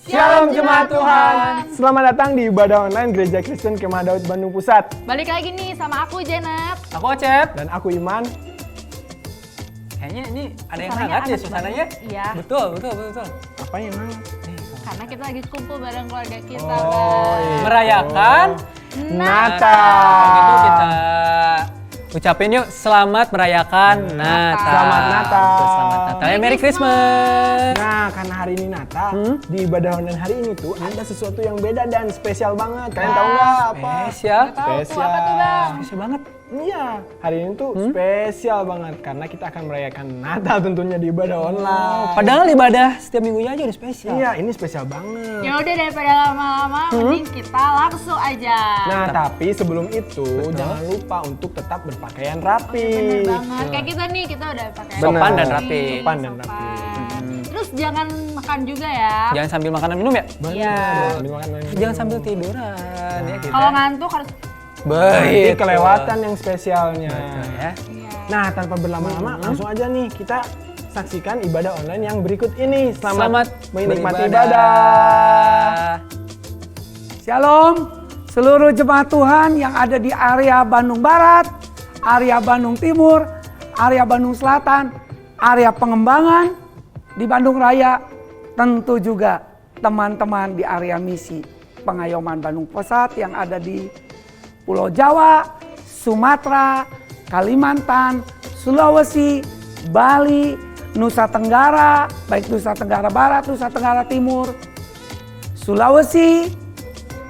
Shalom Jemaat Tuhan. Selamat datang di ibadah online Gereja Kristen Kemah Daud Bandung Pusat. Balik lagi nih sama aku Janet. Aku Ocep. Dan aku Iman. Kayaknya ini ada yang hangat ya suasananya. Iya. Betul. Apa yang mana? Karena kita lagi kumpul bareng keluarga kita. iya. Merayakan Natal. Gitu kita ucapin yuk selamat merayakan Natal. Selamat Natal. Betul, selamat Natal. Ya, Merry Christmas. Nah, karena hari ini Natal, di ibadah online hari ini tuh ada sesuatu yang beda dan spesial banget. Kalian tahu nggak apa? Spesial. Tahu tuh apa tuh Bang? Spesial banget. Iya, hari ini tuh spesial banget karena kita akan merayakan Natal tentunya di ibadah online. Padahal ibadah setiap minggunya aja udah spesial. Iya, ini spesial banget. Ya udah daripada lama-lama, mending kita langsung aja. Nah, tapi sebelum itu jangan lupa untuk tetap berpakaian rapi. Bener banget. Kayak kita nih, kita udah pakai Sopan dan rapi. Sopan dan rapi. Terus jangan makan juga ya. Jangan sambil makanan minum ya. Benar. Jangan sambil tiduran ya kita. Kalau ngantuk harus Nanti Baik. kelewatan yang spesialnya. Ya. Nah, tanpa berlama-lama langsung aja nih kita saksikan ibadah online yang berikut ini. Selamat menikmati ibadah. Shalom, seluruh jemaat Tuhan yang ada di area Bandung Barat, area Bandung Timur, area Bandung Selatan, area Pengembangan, di Bandung Raya, tentu juga teman-teman di area misi Pengayoman Bandung Pusat yang ada di Pulau Jawa, Sumatera, Kalimantan, Sulawesi, Bali, Nusa Tenggara, baik Nusa Tenggara Barat, Nusa Tenggara Timur, Sulawesi,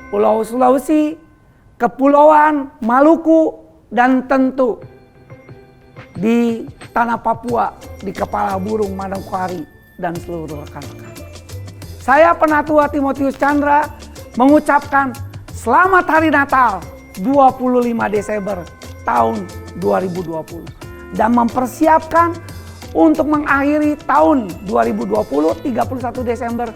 Pulau Sulawesi, Kepulauan Maluku, dan tentu di Tanah Papua, di Kepala Burung Manokwari, dan seluruh rekan-rekan. Saya Penatua Timotius Chandra mengucapkan Selamat Hari Natal 25 Desember tahun 2020 dan mempersiapkan untuk mengakhiri tahun 2020 31 Desember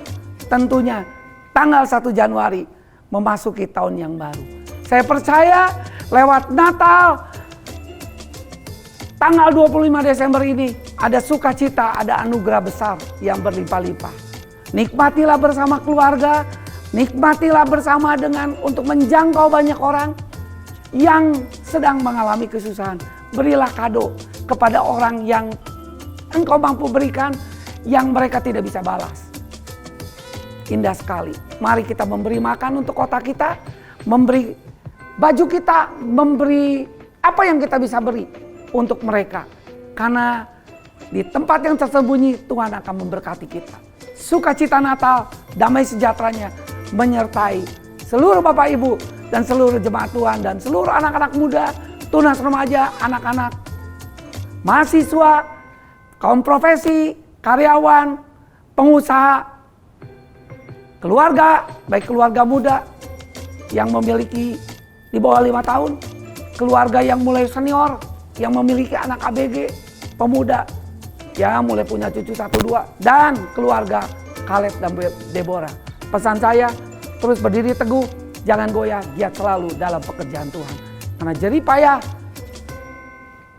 tentunya tanggal 1 Januari memasuki tahun yang baru. Saya percaya lewat Natal tanggal 25 Desember ini ada sukacita, ada anugerah besar yang berlimpah-limpah. Nikmatilah bersama keluarga, nikmatilah bersama dengan untuk menjangkau banyak orang yang sedang mengalami kesusahan. Berilah kado kepada orang yang engkau mampu berikan yang mereka tidak bisa balas. Indah sekali. Mari kita memberi makan untuk kota kita, memberi baju kita, memberi apa yang kita bisa beri untuk mereka. Karena di tempat yang tersembunyi Tuhan akan memberkati kita. Sukacita Natal, damai sejahteranya menyertai seluruh Bapak Ibu dan seluruh jemaat Tuhan dan seluruh anak-anak muda, tunas remaja, anak-anak, mahasiswa, kaum profesi, karyawan, pengusaha, keluarga, baik keluarga muda yang memiliki di bawah 5 tahun, keluarga yang mulai senior, yang memiliki anak ABG, pemuda, yang mulai punya cucu 1-2, dan keluarga Caleb dan Deborah. Pesan saya, terus berdiri teguh, jangan goyah, giat selalu dalam pekerjaan Tuhan. Karena jerih payah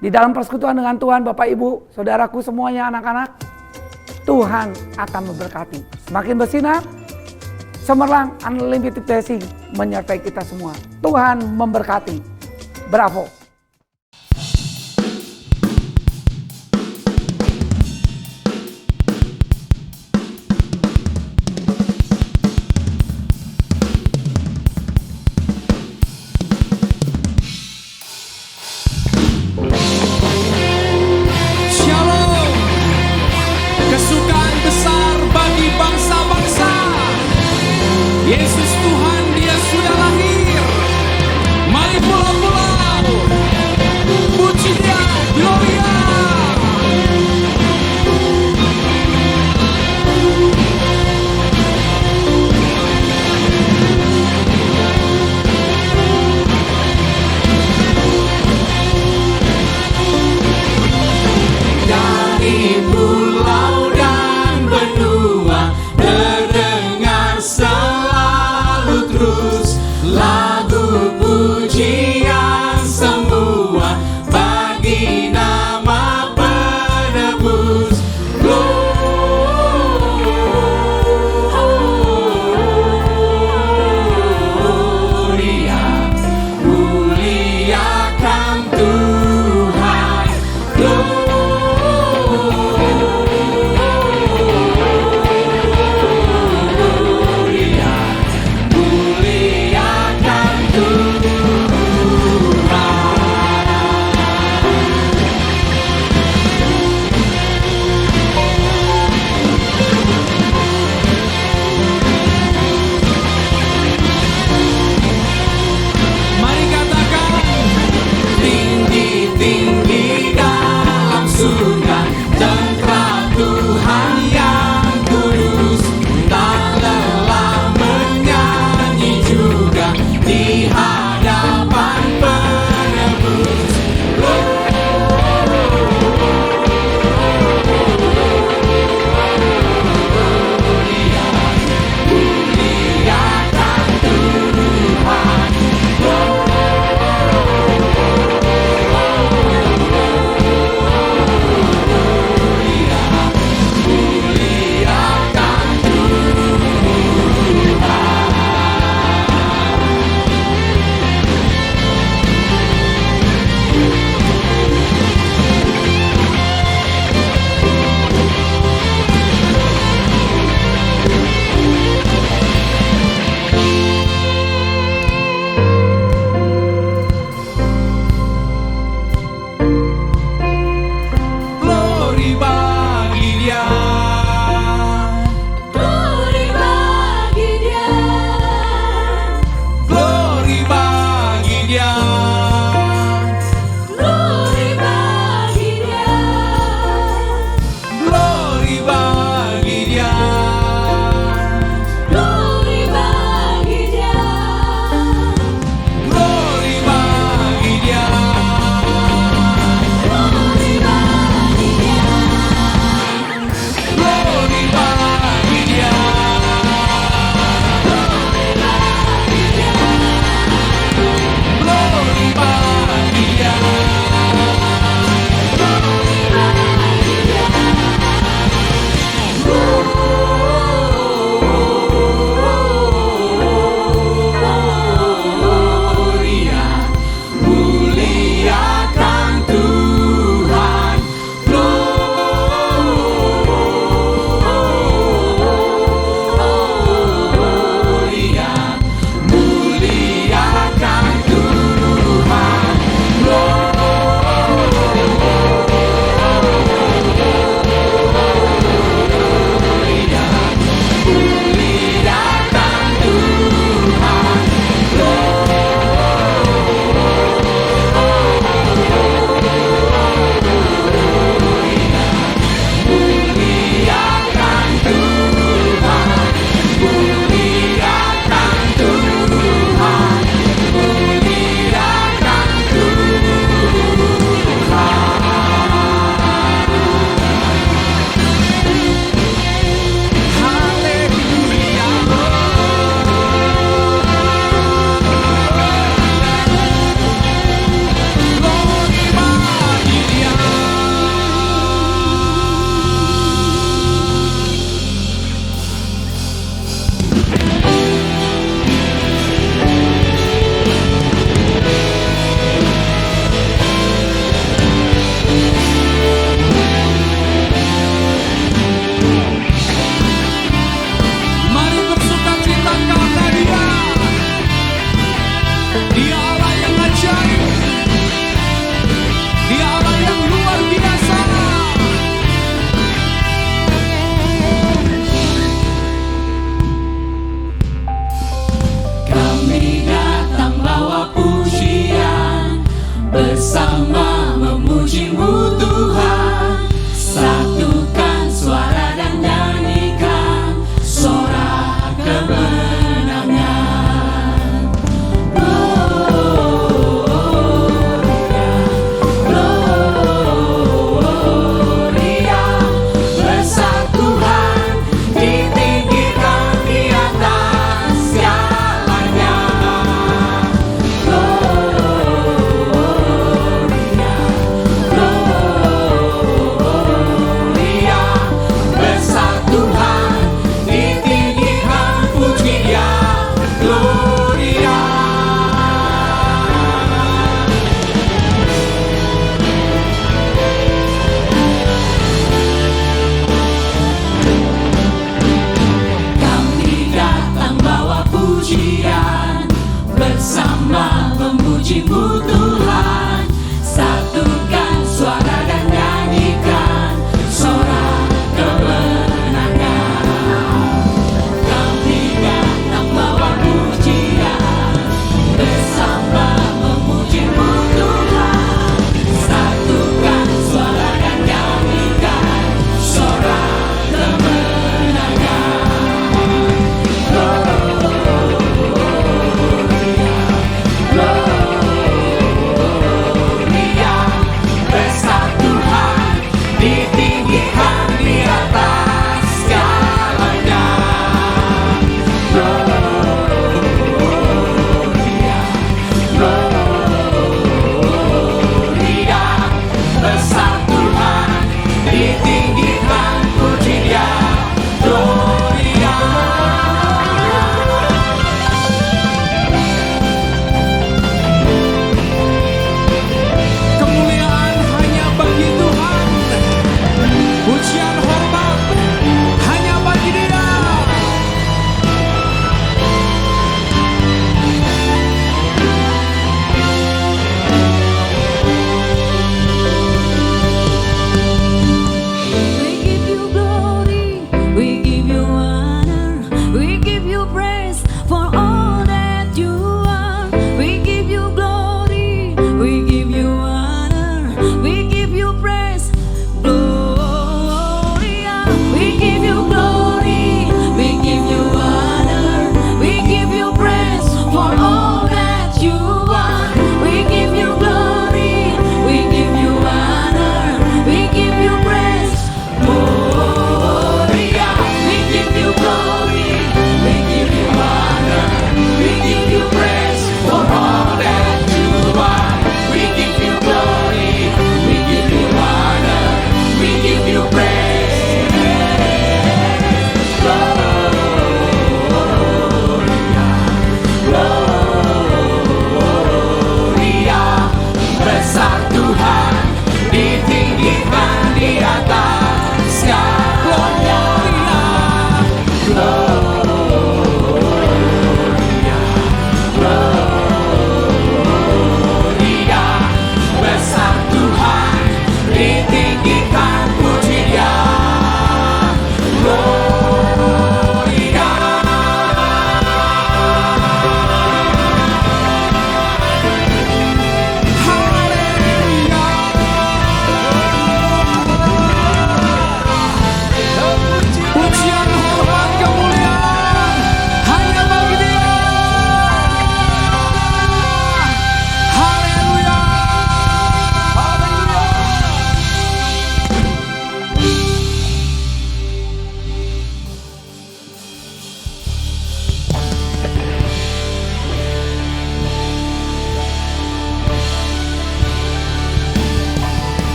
di dalam persekutuan dengan Tuhan, Bapak Ibu, saudaraku semuanya, anak-anak, Tuhan akan memberkati. Semakin bersinar, cemerlang, unlimited blessing menyertai kita semua. Tuhan memberkati. Bravo. Yesus Tuhan, Dia sudah lahir. Mari pulau-pulau bersama memuji-Mu Tuhan, satukan suara dan nyanyikan sorak kemenangan. Gloria, besar Tuhan, ditinggikan di atas segalanya. Gloria,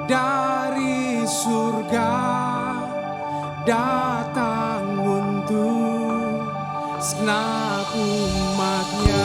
dari surga datang untuk segenap umatnya.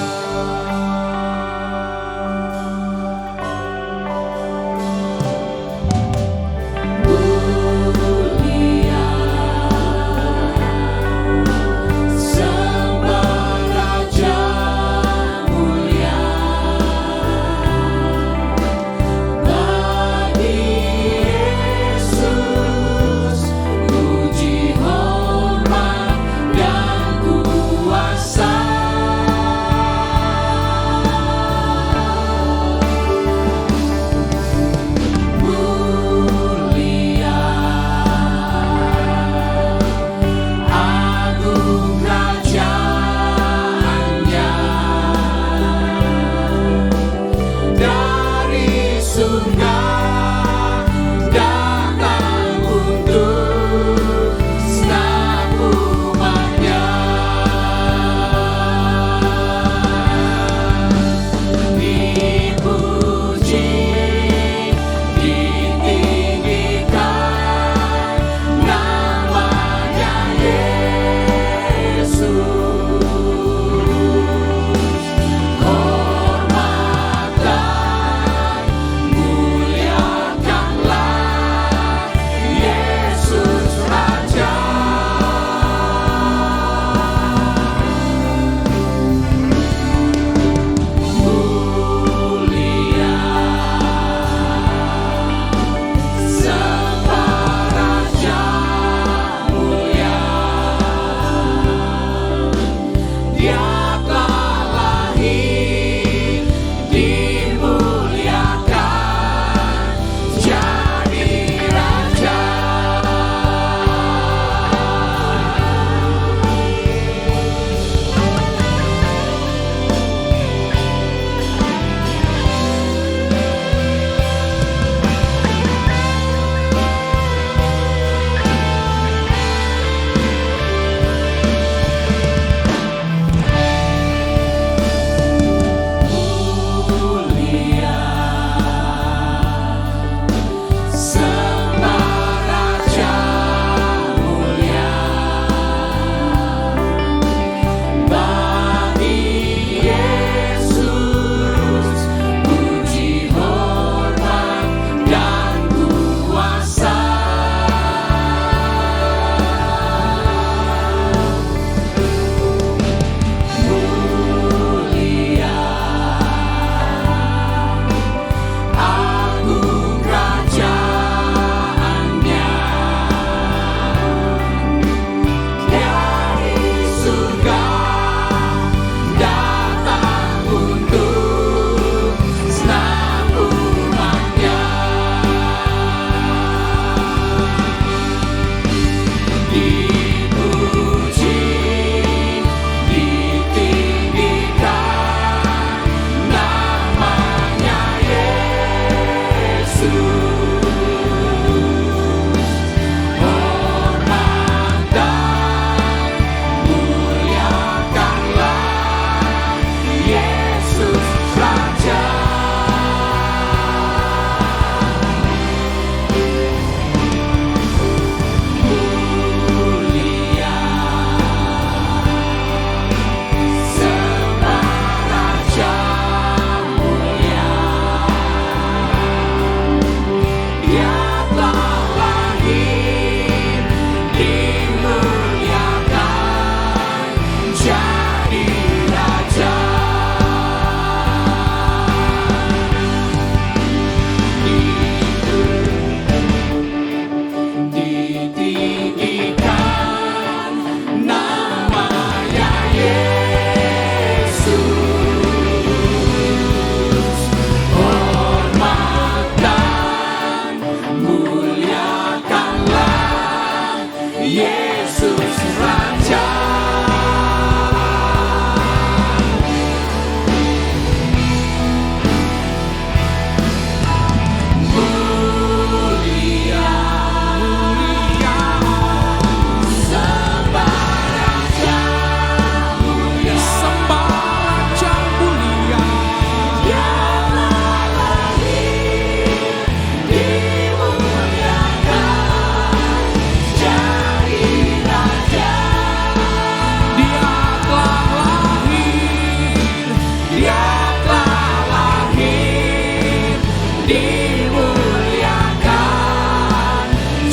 dimuliakan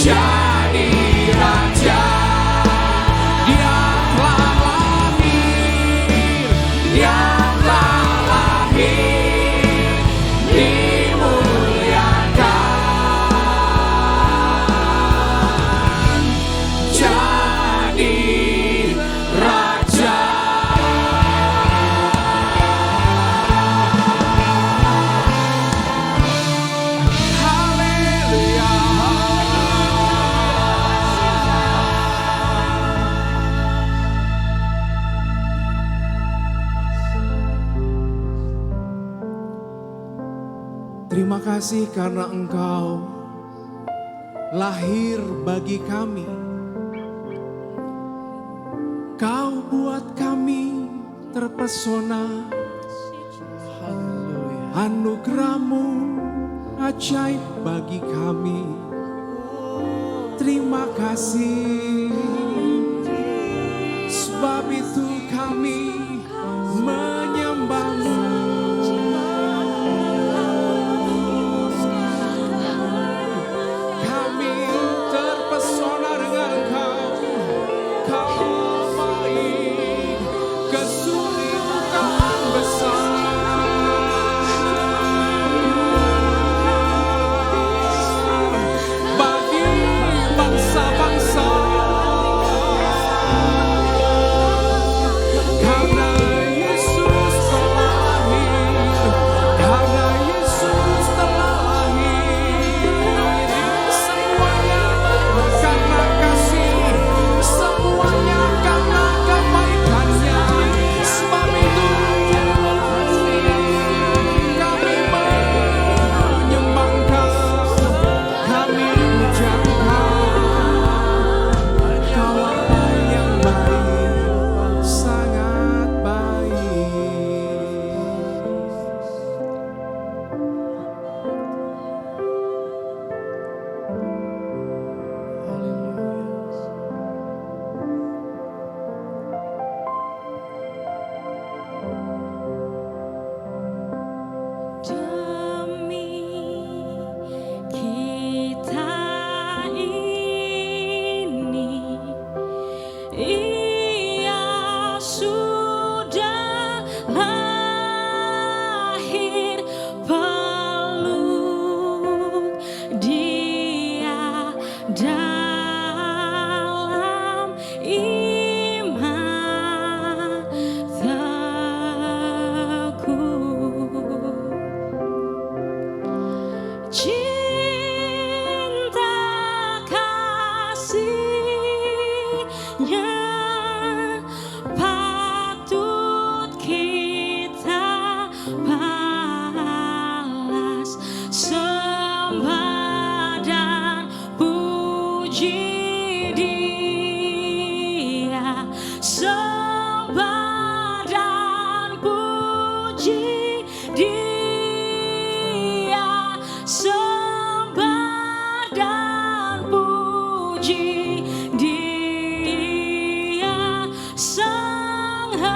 jadi raja. Dia telah lahir, dia telah lahir, dimuliakan jadi raja. Haleluya. Terima kasih karena Engkau lahir bagi kami. Kau buat kami terpesona. Anugerah-Mu ajaib bagi kami. Terima kasih. Sebab itu kami menyembah-Mu. Kami terpesona dengan Engkau. Kau baik, kesulitan besar. Bagi bangsa-bangsa. Karena Yesus telah lahir, karena Yesus telah lahir. Semuanya karena kasih, semuanya karena kebaikannya. Sebab itu kami menyembah Engkau, kami puja-Kau. Kau Allah yang baik, sangat baik. Demi kita ini, Ia sudah lahir, peluk Dia dalam iman teguh. Cinta kasih-Nya patut kita balas, sembah dan puji Dia, sembah dan puji Dia, sembah dan puji Dia, Sang Raja.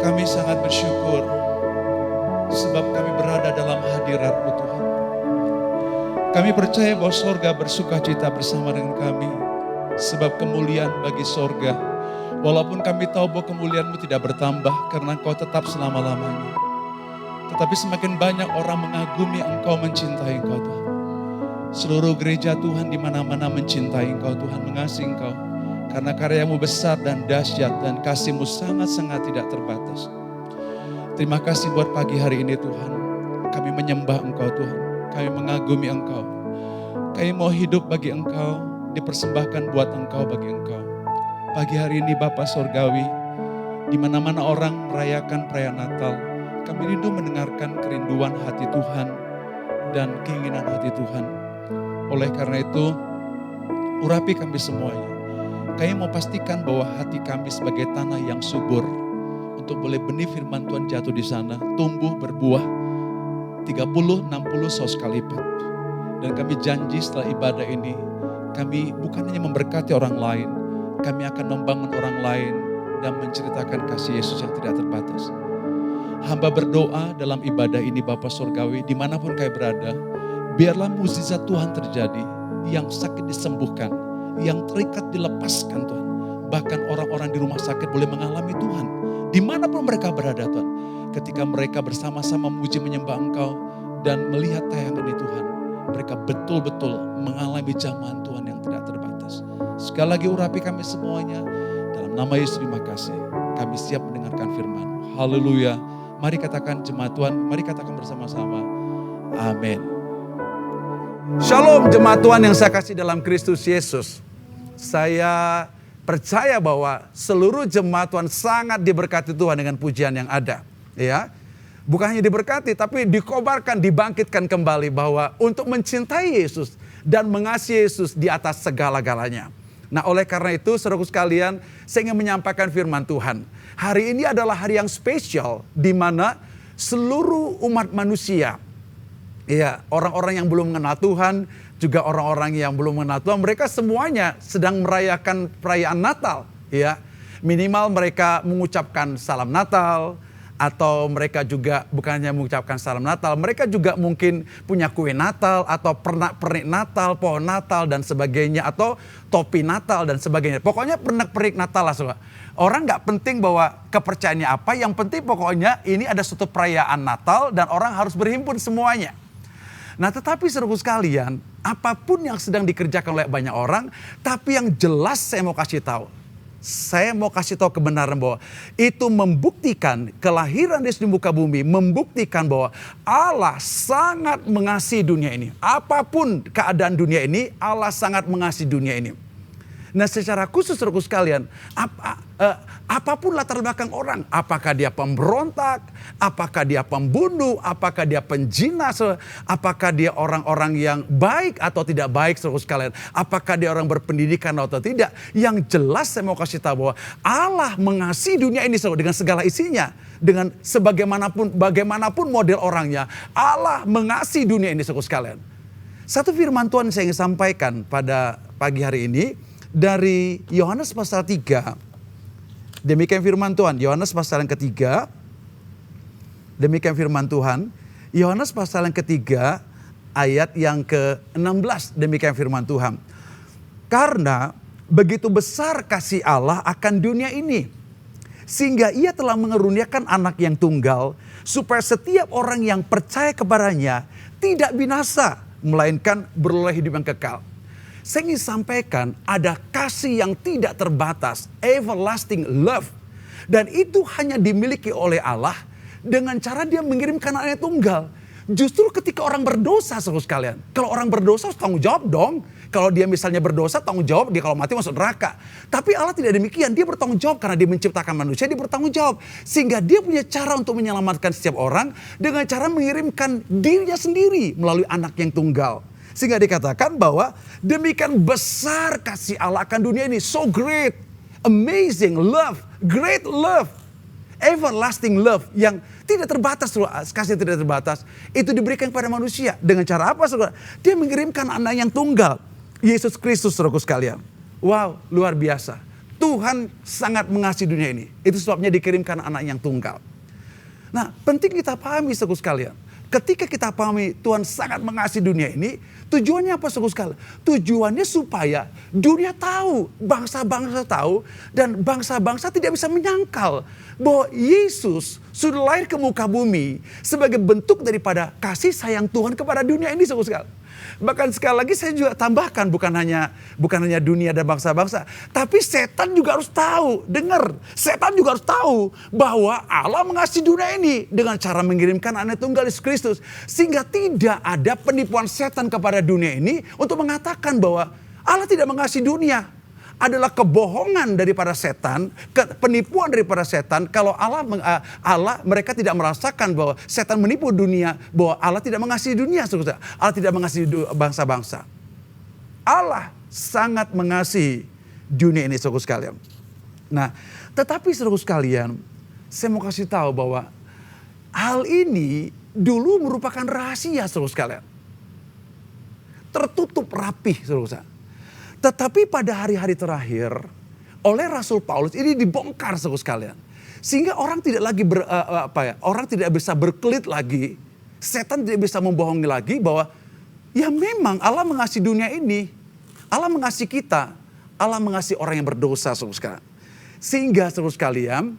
Kami sangat bersyukur sebab kami berada dalam hadirat-Mu Tuhan. Kami percaya bahwa sorga bersuka cita bersama dengan kami. Sebab kemuliaan bagi sorga. Walaupun kami tahu bahwa kemuliaan-Mu tidak bertambah karena Engkau tetap selama-lamanya. Tetapi semakin banyak orang mengagumi Engkau, mencintai Engkau Tuhan. Seluruh gereja Tuhan di mana-mana mencintai Engkau Tuhan, mengasihi Engkau. Karena karya-Mu besar dan dahsyat dan kasih-Mu sangat-sangat tidak terbatas. Terima kasih buat pagi hari ini Tuhan. Kami menyembah Engkau Tuhan. Kami mengagumi Engkau. Kami mau hidup bagi Engkau, dipersembahkan buat Engkau bagi Engkau. Pagi hari ini Bapa Sorgawi, di mana-mana orang merayakan perayaan Natal, kami rindu mendengarkan kerinduan hati Tuhan dan keinginan hati Tuhan. Oleh karena itu, urapi kami semuanya. Kami mau pastikan bahwa hati kami sebagai tanah yang subur, untuk boleh benih firman Tuhan jatuh di sana, tumbuh berbuah 30, 60, 100 kali lipat. Dan kami janji setelah ibadah ini, kami bukan hanya memberkati orang lain, kami akan membangun orang lain dan menceritakan kasih Yesus yang tidak terbatas. Hamba berdoa dalam ibadah ini Bapa Surgawi, dimanapun kami berada, biarlah mukjizat Tuhan terjadi, yang sakit disembuhkan, yang terikat dilepaskan Tuhan. Bahkan orang-orang di rumah sakit boleh mengalami Tuhan. Dimanapun mereka berada Tuhan. Ketika mereka bersama-sama memuji menyembah Engkau dan melihat tayangan ini Tuhan. Mereka betul-betul mengalami jamahan Tuhan yang tidak terbatas. Sekali lagi urapi kami semuanya. Dalam nama Yesus terima kasih. Kami siap mendengarkan firman. Haleluya. Mari katakan jemaat Tuhan. Mari katakan bersama-sama. Amin. Shalom jemaat Tuhan yang saya kasih dalam Kristus Yesus. Saya percaya bahwa seluruh jemaat Tuhan sangat diberkati Tuhan dengan pujian yang ada. Ya, bukan hanya diberkati tapi dikobarkan, dibangkitkan kembali bahwa untuk mencintai Yesus dan mengasihi Yesus di atas segala-galanya. Nah oleh karena itu saudaraku sekalian, saya ingin menyampaikan firman Tuhan. Hari ini adalah hari yang spesial di mana seluruh umat manusia, ya, orang-orang yang belum mengenal Tuhan, juga orang-orang yang belum mengenal Tuhan, mereka semuanya sedang merayakan perayaan Natal, ya. Minimal mereka mengucapkan salam Natal, atau mereka juga bukan hanya mengucapkan salam Natal, mereka juga mungkin punya kue Natal, atau pernak-pernik Natal, pohon Natal dan sebagainya, atau topi Natal dan sebagainya. Pokoknya pernak-pernik Natal lah semua. Orang nggak penting bahwa kepercayaannya apa, yang penting pokoknya ini ada suatu perayaan Natal dan orang harus berhimpun semuanya. Nah tetapi saudaraku sekalian, apapun yang sedang dikerjakan oleh banyak orang, tapi yang jelas saya mau kasih tahu. Saya mau kasih tahu kebenaran bahwa itu membuktikan kelahiran Yesus di muka bumi, membuktikan bahwa Allah sangat mengasihi dunia ini. Apapun keadaan dunia ini, Allah sangat mengasihi dunia ini. Nah secara khusus saudaraku sekalian, apapun latar belakang orang, apakah dia pemberontak, apakah dia pembunuh, apakah dia penjinak, apakah dia orang-orang yang baik atau tidak baik saudaraku sekalian, apakah dia orang berpendidikan atau tidak, yang jelas saya mau kasih tahu bahwa Allah mengasihi dunia ini dengan segala isinya, dengan bagaimanapun model orangnya, Allah mengasihi dunia ini saudaraku sekalian. Satu firman Tuhan saya ingin sampaikan pada pagi hari ini, dari Yohanes pasal 3. Demikian firman Tuhan, Yohanes pasal yang ketiga. Demikian firman Tuhan, Yohanes pasal yang ketiga ayat yang ke-16. Demikian firman Tuhan. Karena begitu besar kasih Allah akan dunia ini, sehingga ia telah mengeruniakan anak yang tunggal, supaya setiap orang yang percaya kepadanya tidak binasa, melainkan beroleh hidup yang kekal. Saya ingin sampaikan ada kasih yang tidak terbatas, everlasting love. Dan itu hanya dimiliki oleh Allah dengan cara dia mengirimkan anaknya tunggal. Justru ketika orang berdosa saudara sekalian. Kalau orang berdosa harus tanggung jawab dong. Kalau dia misalnya berdosa tanggung jawab, dia kalau mati masuk neraka. Tapi Allah tidak demikian, dia bertanggung jawab karena dia menciptakan manusia, dia bertanggung jawab. Sehingga dia punya cara untuk menyelamatkan setiap orang dengan cara mengirimkan dirinya sendiri melalui anak yang tunggal. Sehingga dikatakan bahwa demikian besar kasih Allah akan dunia ini. So great, amazing love, great love, everlasting love yang tidak terbatas. Kasih yang tidak terbatas itu diberikan kepada manusia. Dengan cara apa saudara? Dia mengirimkan anak yang tunggal, Yesus Kristus saudaraku sekalian. Wow, luar biasa. Tuhan sangat mengasihi dunia ini. Itu sebabnya dikirimkan anak yang tunggal. Nah, penting kita pahami saudara sekalian. Ketika kita pahami Tuhan sangat mengasihi dunia ini, tujuannya apa saudara sekalian? Tujuannya supaya dunia tahu, bangsa-bangsa tahu, dan bangsa-bangsa tidak bisa menyangkal bahwa Yesus sudah lahir ke muka bumi sebagai bentuk daripada kasih sayang Tuhan kepada dunia ini saudara sekalian. Bahkan sekali lagi saya juga tambahkan bukan hanya dunia dan bangsa-bangsa, tapi setan juga harus tahu, dengar, setan juga harus tahu bahwa Allah mengasihi dunia ini dengan cara mengirimkan anak tunggal Yesus Kristus, sehingga tidak ada penipuan setan kepada dunia ini untuk mengatakan bahwa Allah tidak mengasihi dunia. Adalah kebohongan daripada setan, penipuan daripada setan. Kalau Allah mereka tidak merasakan bahwa setan menipu dunia, bahwa Allah tidak mengasihi dunia, saudara. Allah tidak mengasihi bangsa-bangsa. Allah sangat mengasihi dunia ini, saudara sekalian. Nah, tetapi saudara sekalian, saya mau kasih tahu bahwa hal ini dulu merupakan rahasia, saudara sekalian. Tertutup rapih, saudara. Tetapi pada hari-hari terakhir, oleh Rasul Paulus ini dibongkar saudara sekalian. Sehingga orang tidak lagi orang tidak bisa berkelit lagi. Setan tidak bisa membohongi lagi bahwa ya memang Allah mengasihi dunia ini. Allah mengasihi kita. Allah mengasihi orang yang berdosa saudara sekalian. Sehingga saudara sekalian,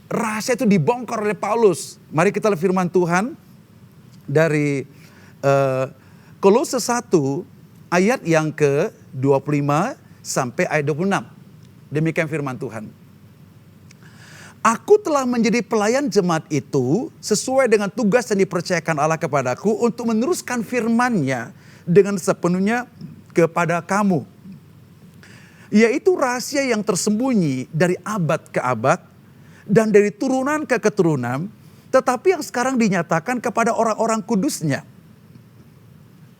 rahasia itu dibongkar oleh Paulus. Mari kita lihat firman Tuhan dari Kolose 1 ayat yang ke-25 sampai ayat 26. Demikian firman Tuhan. Aku telah menjadi pelayan jemaat itu sesuai dengan tugas yang dipercayakan Allah kepadaku untuk meneruskan firman-Nya dengan sepenuhnya kepada kamu. Yaitu rahasia yang tersembunyi dari abad ke abad dan dari turunan ke keturunan, tetapi yang sekarang dinyatakan kepada orang-orang kudus-Nya.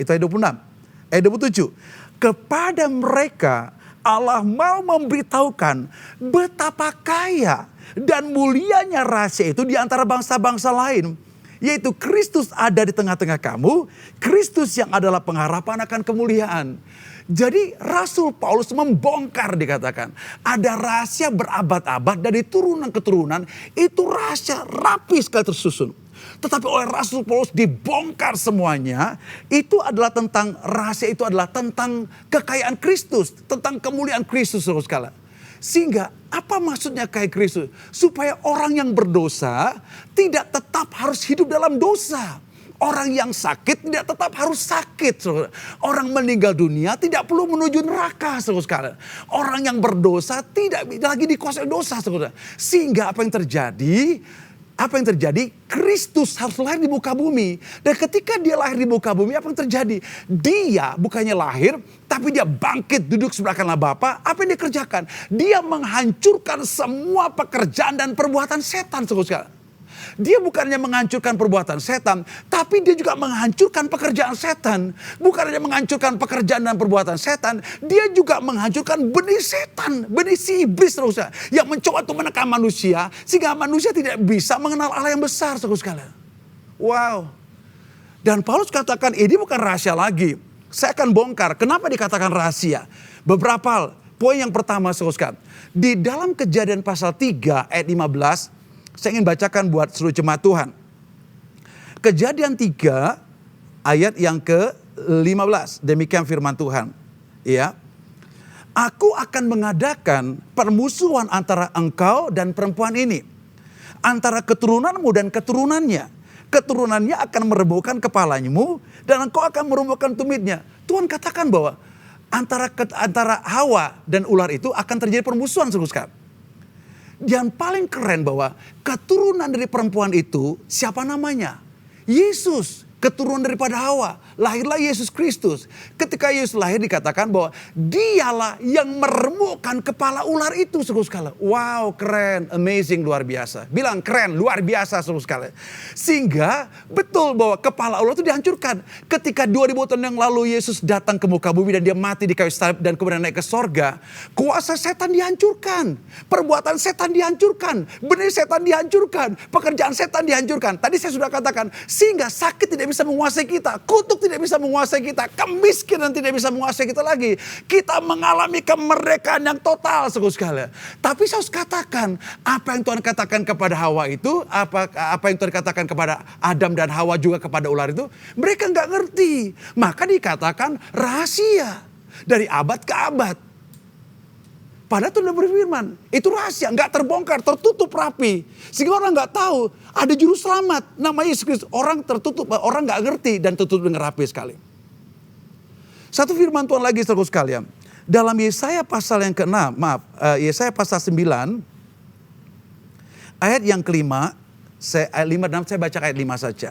Itu ayat 26. Ayat 27, kepada mereka Allah mau memberitahukan betapa kaya dan mulianya rahasia itu di antara bangsa-bangsa lain. Yaitu Kristus ada di tengah-tengah kamu, Kristus yang adalah pengharapan akan kemuliaan. Jadi Rasul Paulus membongkar dikatakan. Ada rahasia berabad-abad dari turunan ke turunan, itu rahasia rapi sekali tersusun. Tetapi oleh Rasul Paulus dibongkar semuanya. Itu adalah tentang rahasia, itu adalah tentang kekayaan Kristus, tentang kemuliaan Kristus saudara sekalian. Sehingga apa maksudnya kaya Kristus? Supaya orang yang berdosa tidak tetap harus hidup dalam dosa. Orang yang sakit tidak tetap harus sakit, saudara. Orang meninggal dunia tidak perlu menuju neraka, saudara sekalian. Orang yang berdosa tidak lagi dikuasai dosa, saudara. Sehingga apa yang terjadi? Kristus harus lahir di muka bumi. Dan ketika dia lahir di muka bumi, apa yang terjadi? Dia bukannya lahir, tapi dia bangkit duduk sebelah kanan Bapa. Apa yang dia kerjakan? Dia menghancurkan semua pekerjaan dan perbuatan setan, saudara sekalian. Dia bukannya menghancurkan perbuatan setan, tapi dia juga menghancurkan pekerjaan setan. Bukan hanya menghancurkan pekerjaan dan perbuatan setan, dia juga menghancurkan benih setan, benih si iblis terus yang mencoba untuk menekan manusia sehingga manusia tidak bisa mengenal Allah yang besar, saudara sekalian. Wow. Dan Paulus katakan ini bukan rahasia lagi. Saya akan bongkar. Kenapa dikatakan rahasia? Beberapa hal. Poin yang pertama, saudara sekalian. Di dalam Kejadian pasal 3 ayat 15, saya ingin bacakan buat seluruh jemaat Tuhan. Kejadian 3 ayat yang ke-15. Demikian firman Tuhan. Ya. Aku akan mengadakan permusuhan antara engkau dan perempuan ini. Antara keturunanmu dan keturunannya. Keturunannya akan meremukkan kepalanya dan engkau akan meremukkan tumitnya. Tuhan katakan bahwa antara Hawa dan ular itu akan terjadi permusuhan, saudara. Yang paling keren bahwa keturunan dari perempuan itu siapa namanya? Yesus, keturunan daripada Hawa. Lahirlah Yesus Kristus. Ketika Yesus lahir dikatakan bahwa dialah yang meremukkan kepala ular itu, saudara sekalian. Wow, keren, amazing, luar biasa. Bilang keren, luar biasa, saudara sekalian. Sehingga betul bahwa kepala ular itu dihancurkan. Ketika 2000 tahun yang lalu Yesus datang ke muka bumi dan dia mati di kayu salib dan kemudian naik ke sorga. Kuasa setan dihancurkan. Perbuatan setan dihancurkan. Benih setan dihancurkan. Pekerjaan setan dihancurkan. Tadi saya sudah katakan, sehingga sakit tidak bisa menguasai kita. Kutuk tidak bisa menguasai kita. Kemiskinan tidak bisa menguasai kita lagi. Kita mengalami kemerdekaan yang total, saudara sekalian. Tapi saya harus katakan, apa yang Tuhan katakan kepada Hawa itu, apa yang Tuhan katakan kepada Adam dan Hawa juga kepada ular itu, mereka nggak ngerti. Maka dikatakan rahasia dari abad ke abad. Padahal Tuhan sudah berfirman, itu rahasia, nggak terbongkar, tertutup rapi. Sehingga orang nggak tahu, ada juru selamat, namanya Yesus Kristus. Orang tertutup, orang nggak ngerti dan tertutup dengan rapi sekali. Satu firman Tuhan lagi, saudara sekalian. Dalam Yesaya pasal yang ke-6, Yesaya pasal 9, ayat yang kelima, ayat 5 dan 6, saya baca ayat 5 saja.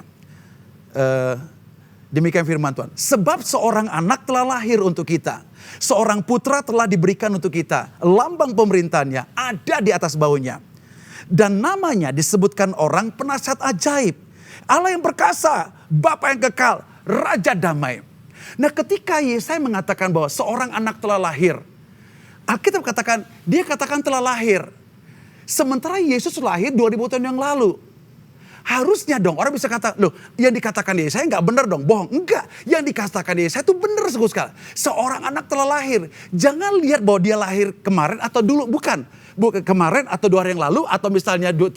Demikian firman Tuhan. Sebab seorang anak telah lahir untuk kita. Seorang putra telah diberikan untuk kita. Lambang pemerintahannya ada di atas bahunya. Dan namanya disebutkan orang penasihat ajaib. Allah yang perkasa, Bapa yang kekal, Raja damai. Nah ketika Yesaya mengatakan bahwa seorang anak telah lahir. Alkitab katakan, dia katakan telah lahir. Sementara Yesus lahir 2000 tahun yang lalu. Harusnya dong orang bisa kata, loh yang dikatakan Yesaya nggak benar dong, bohong. Enggak, yang dikatakan Yesaya itu benar sekali. Seorang anak telah lahir. Jangan lihat bahwa dia lahir kemarin atau dulu, bukan kemarin atau 2 hari yang lalu atau misalnya 2000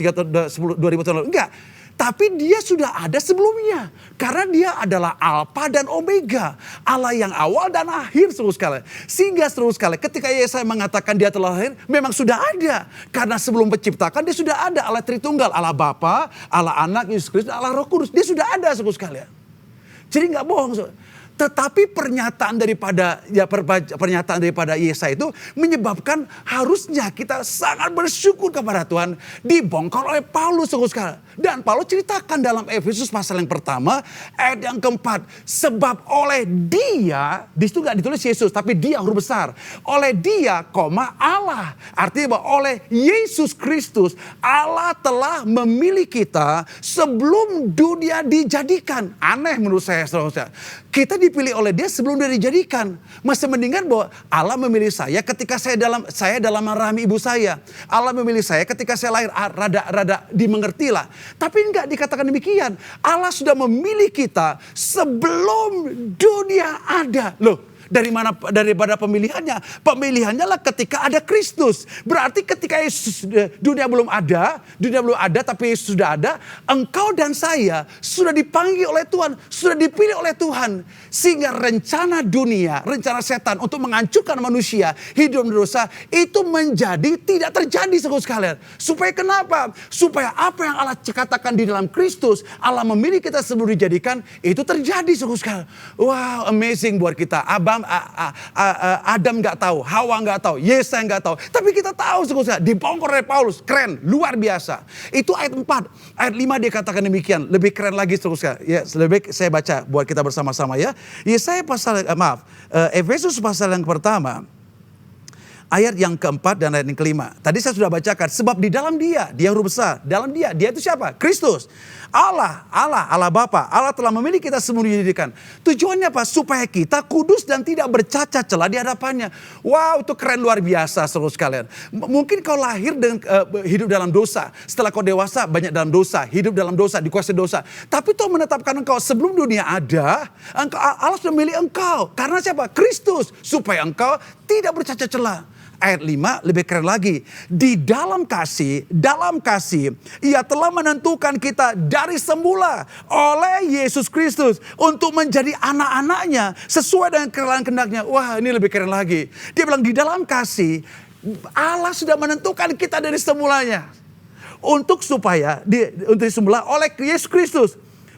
tahun lalu, enggak. Tapi dia sudah ada sebelumnya. Karena dia adalah Alfa dan Omega. Allah yang awal dan akhir seluruh sekali. Sehingga seluruh sekali ketika Yesaya mengatakan dia telah lahir, memang sudah ada. Karena sebelum penciptakan dia sudah ada. Allah Tritunggal, Allah Bapa, Allah Anak, Yesus Kristus, Allah Roh Kudus. Dia sudah ada seluruh sekali. Jadi gak bohong. Tetapi pernyataan daripada Yesaya itu menyebabkan harusnya kita sangat bersyukur kepada Tuhan dibongkar oleh Paulus sekali. Dan Paulus ceritakan dalam Efesus pasal yang pertama ayat yang keempat. Sebab oleh dia, di situ gak ditulis Yesus tapi dia huruf besar. Oleh dia, Allah. Artinya bahwa oleh Yesus Kristus Allah telah memilih kita sebelum dunia dijadikan. Aneh menurut saya saudara. Kita dipilih oleh dia sebelum dia dijadikan. Masih mendingan bahwa Allah memilih saya ketika saya dalam rahim ibu saya. Allah memilih saya ketika saya lahir, rada dimengertilah. Tapi enggak dikatakan demikian. Allah sudah memilih kita sebelum dunia ada. Loh, dari mana daripada pemilihannya? Pemilihannya lah ketika ada Kristus. Berarti ketika Yesus, dunia belum ada tapi Yesus sudah ada, engkau dan saya sudah dipanggil oleh Tuhan, sudah dipilih oleh Tuhan. Sehingga rencana dunia, rencana setan untuk menghancurkan manusia, hidup dosa, itu menjadi tidak terjadi saudara sekalian. Supaya kenapa? Supaya apa yang Allah katakan di dalam Kristus, Allah memilih kita sebelum dijadikan, itu terjadi saudara sekalian. Wow, amazing buat kita. Adam nggak tahu, Hawa nggak tahu, Yesaya nggak tahu. Tapi kita tahu saudara, dibongkar oleh Paulus, keren, luar biasa. Itu ayat 4, ayat 5 dia katakan demikian, lebih keren lagi saudara. Ya, lebih baik saya baca buat kita bersama-sama ya. Yesaya Efesus pasal yang pertama, ayat yang keempat dan ayat yang kelima. Tadi saya sudah bacakan, sebab di dalam dia huruf besar, dalam dia itu siapa? Kristus. Allah Bapa, Allah telah memilih kita sebelum dijadikan. Tujuannya apa? Supaya kita kudus dan tidak bercacat celah di hadapannya. Wow, itu keren luar biasa saudara sekalian. Mungkin kau lahir dengan hidup dalam dosa. Setelah kau dewasa banyak dalam dosa, hidup dalam dosa, dikuasai dosa. Tapi Tuhan menetapkan engkau sebelum dunia ada, Allah sudah memilih engkau. Karena siapa? Kristus. Supaya engkau tidak bercacat celah. Ayat 5 lebih keren lagi. Di dalam kasih, Ia telah menentukan kita dari semula oleh Yesus Kristus untuk menjadi anak-anaknya sesuai dengan kehendak-kehendaknya. Wah, ini lebih keren lagi. Dia bilang di dalam kasih Allah sudah menentukan kita dari semulanya untuk semula oleh Yesus Kristus.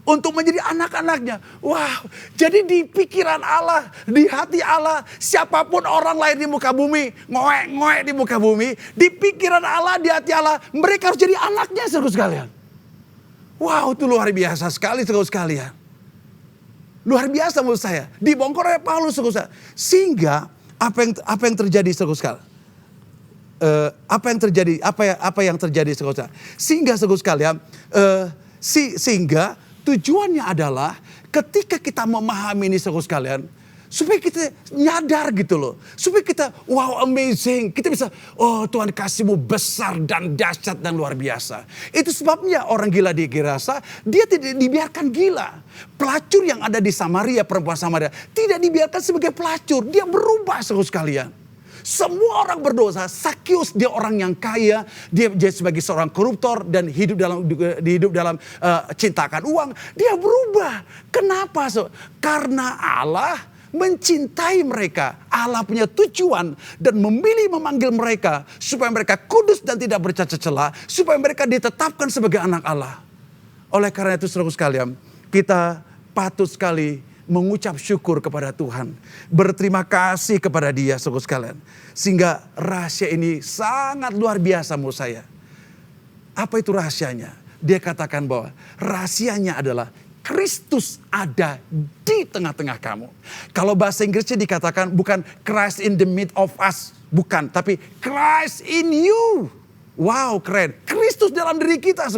Untuk menjadi anak-anaknya. Wow, jadi di pikiran Allah, di hati Allah, siapapun orang lain di muka bumi, ngoek-ngoek di muka bumi, di pikiran Allah, di hati Allah, mereka harus jadi anaknya saudara sekalian. Wow, itu luar biasa sekali saudara sekalian. Luar biasa menurut saya. Dibongkar oleh Paulus saudara. Sehingga apa yang terjadi saudara sekalian? Apa yang terjadi saudara? Sehingga saudara sekalian, sehingga tujuannya adalah ketika kita memahami ini saudara sekalian, Supaya kita nyadar gitu loh. Supaya kita, wow amazing. Kita bisa, oh Tuhan kasih-Mu besar dan dahsyat dan luar biasa. Itu sebabnya orang gila di Gerasa, dia tidak dibiarkan gila. Pelacur yang ada di Samaria, perempuan Samaria, tidak dibiarkan sebagai pelacur. Dia berubah saudara sekalian. Semua orang berdosa. Sakius dia orang yang kaya, dia sebagai seorang koruptor dan hidup dalam cintakan uang. Dia berubah. Kenapa? Karena Allah mencintai mereka. Allah punya tujuan dan memanggil mereka supaya mereka kudus dan tidak bercacat celah, supaya mereka ditetapkan sebagai anak Allah. Oleh karena itu saudara sekalian, kita patut sekali mengucap syukur kepada Tuhan, berterima kasih kepada Dia saudara sekalian, sehingga rahasia ini sangat luar biasa menurut saya. Apa itu rahasianya? Dia katakan bahwa rahasianya adalah Kristus ada di tengah-tengah kamu. Kalau bahasa Inggrisnya dikatakan bukan Christ in the midst of us. Bukan, tapi Christ in you. Wow, keren. Kristus dalam diri kita.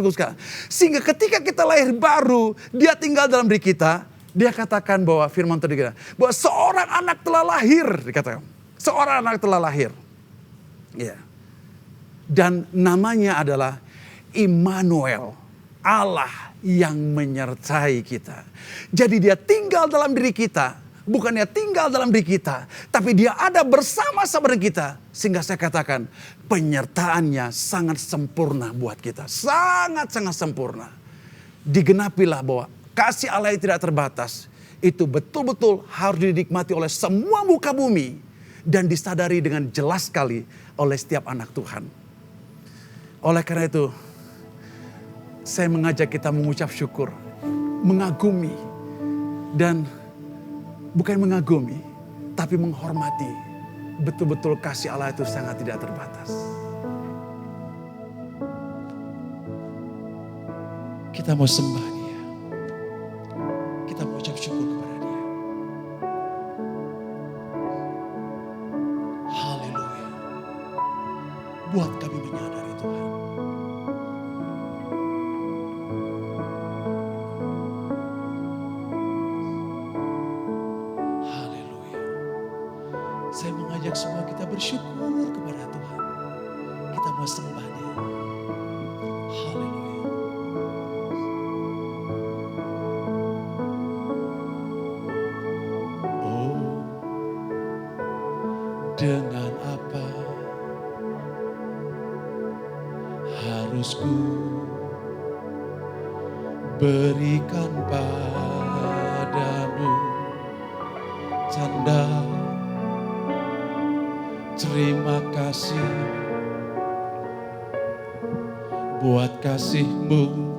Sehingga ketika kita lahir baru, dia tinggal dalam diri kita. Dia katakan bahwa firman Tuhan dikatakan bahwa seorang anak telah lahir. Dikatakan, seorang anak telah lahir. Ya. Dan namanya adalah Immanuel. Allah yang menyertai kita. Jadi dia tinggal dalam diri kita. Bukannya tinggal dalam diri kita. Tapi dia ada bersama-sama dengan kita. Sehingga saya katakan penyertaannya sangat sempurna buat kita. Sangat-sangat sempurna. Digenapilah bahwa kasih Allah yang tidak terbatas. Itu betul-betul harus dinikmati oleh semua muka bumi. Dan disadari dengan jelas sekali oleh setiap anak Tuhan. Oleh karena itu, saya mengajak kita mengucap syukur, mengagumi, dan bukan mengagumi, tapi menghormati. Betul-betul kasih Allah itu sangat tidak terbatas. Kita mau sembah Dia. Kita mau ucap syukur kepada Dia. Haleluya. Buat kami menyadari Tuhan. Saya mengajak semua kita bersyukur kepada Tuhan. Kita mau sembah Dia. Haleluya. Oh, dengan apa harus ku berikan padamu tanda terima kasih buat kasih-Mu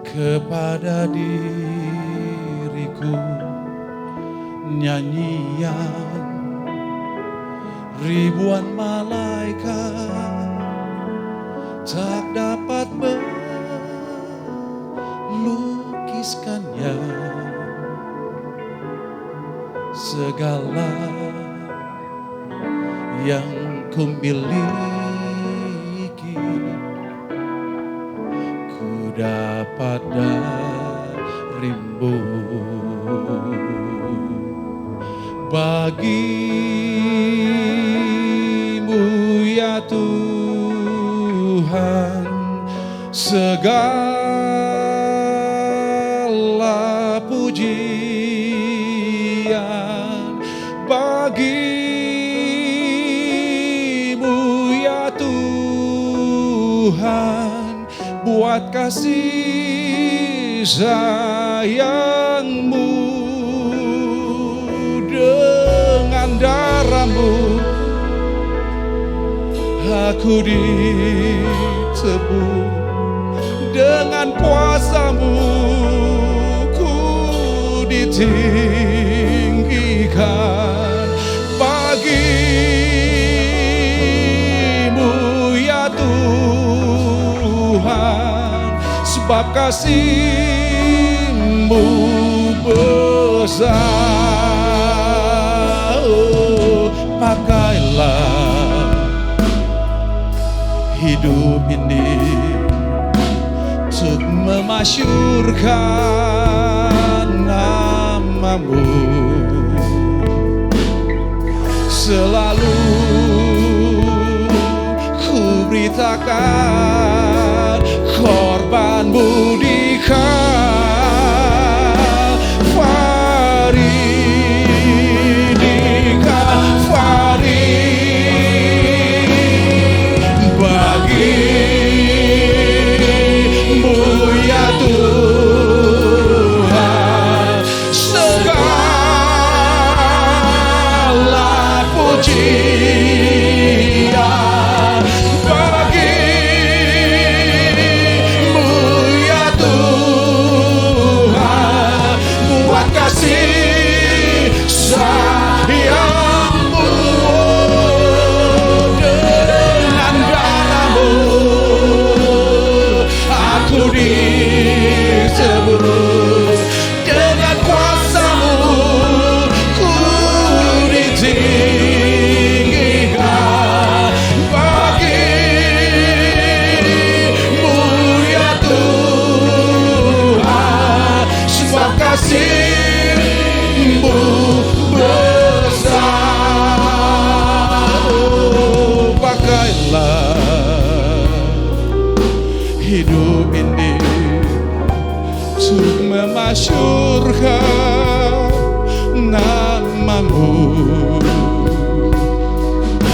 kepada diriku. Nyanyian ribuan malaikat tak dapat melukiskannya. Segala yang ku miliki, ku dapat darimu. Bagimu ya Tuhan segala pujian. Bagimu ya Tuhan buat kasih sayang-Mu. Dengan darah-Mu aku ditebus, dengan kuasa-Mu ku ditinggikan. Bagimu ya Tuhan, sebab kasih-Mu besar. Oh, pakailah hidup ini untuk memasyurkan nama namamu selalu ku beritakan korbanmu di Kalvari, di Kalvari. Bagimu ya Tuhan segala pujian. Bagimu ya Tuhan buat kasih sayangmu. Dengan darahmu aku ditebus, dengan kuasamu ku ditinggikan. Bagimu ya Tuhan semua kasih-Mu besar. Oh, pakailah hidup ini untuk memasyurkan namamu.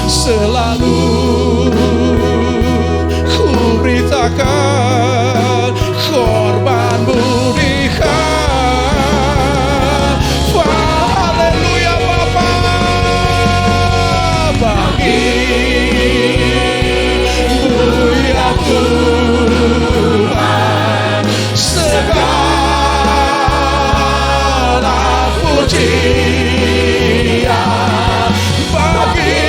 Selalu ku beritakan korbanmu di Kalvari. Haleluya Bapa. Bagimu ya Tuhan segala pujian. Bagimu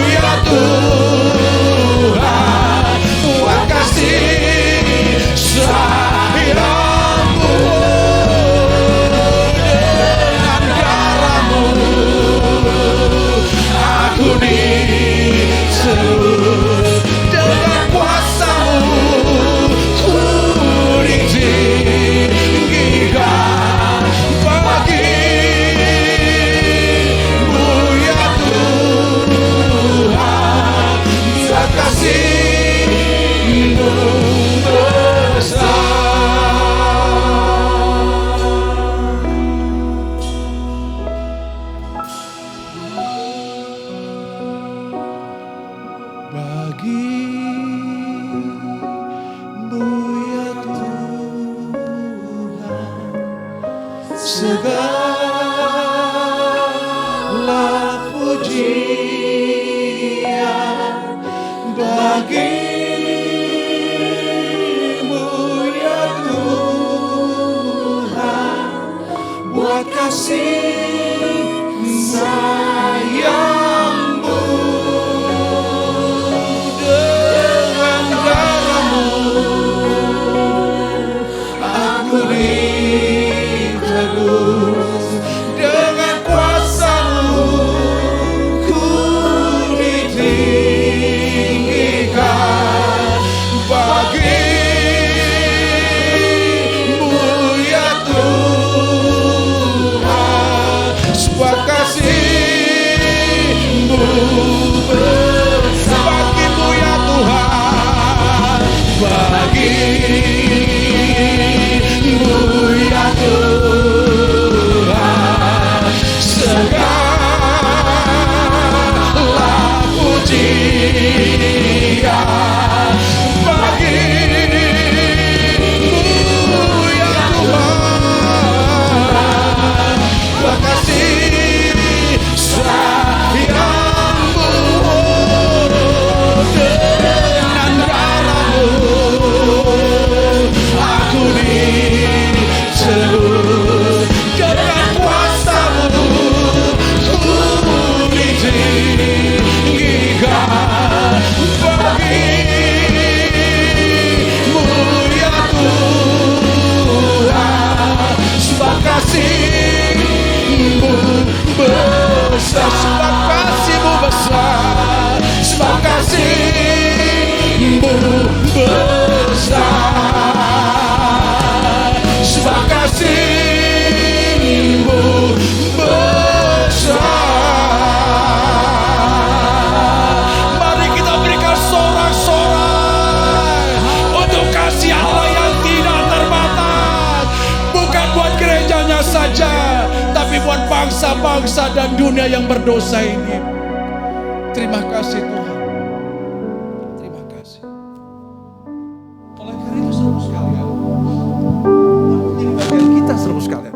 ya Tuhan buat kasih sayangmu. Dengan darahmu aku ditebus, dengan kuasamu ku ditinggikan. Bagimu ya Tuhan buat kasih-Mu besar. Bagimu ya Tuhan segala pujian. Bagimu ya Tuhan buat kasih sayangmu. Dengan darahmu aku ditebus, dengan kuasamu ku ditinggikan. Bagimu ya Tuhan sebuah kasih-Mu besar. Bagimu ya Tuhan, bagimu ya Tuhan segala pujian. Bagimu ya Tuhan buat kasih sayangmu. Dengan darahmu aku ditebus, dengan kuasamu ku ditinggikan. Bagimu ya Tuhan sebab kasih-Mu besar, sebab kasih-Mu besar, sebab kasih-Mu besar, sebab kasih bangsa-bangsa dan dunia yang berdosa ini. Terima kasih Tuhan. Terima kasih. Oleh karena itu saudara sekalian, ini bagian kita saudara sekalian.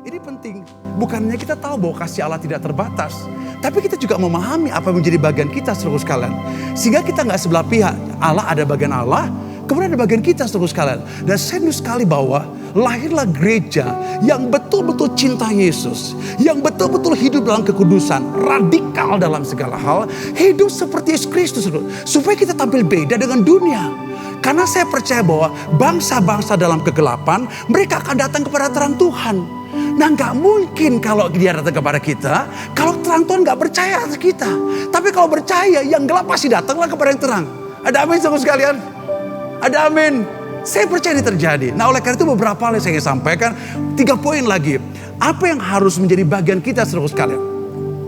Ini penting. Bukannya kita tahu bahwa kasih Allah tidak terbatas, tapi kita juga memahami apa yang menjadi bagian kita saudara sekalian. Sehingga kita nggak sebelah pihak. Allah ada bagian Allah, kemudian ada bagian kita saudara sekalian. Dan serius sekali bahwa lahirlah gereja yang betul-betul cinta Yesus, yang betul-betul hidup dalam kekudusan, radikal dalam segala hal, hidup seperti Yesus Kristus, supaya kita tampil beda dengan dunia. Karena saya percaya bahwa bangsa-bangsa dalam kegelapan, mereka akan datang kepada terang Tuhan. Nah, nggak mungkin kalau dia datang kepada kita, kalau terang Tuhan nggak percaya atas kita. Tapi kalau percaya, yang gelap pasti datanglah kepada yang terang. Ada amin saudara sekalian? Ada amin. Saya percaya ini terjadi. Nah, oleh karena itu beberapa hal yang saya ingin sampaikan. 3 poin lagi. Apa yang harus menjadi bagian kita saudara sekalian?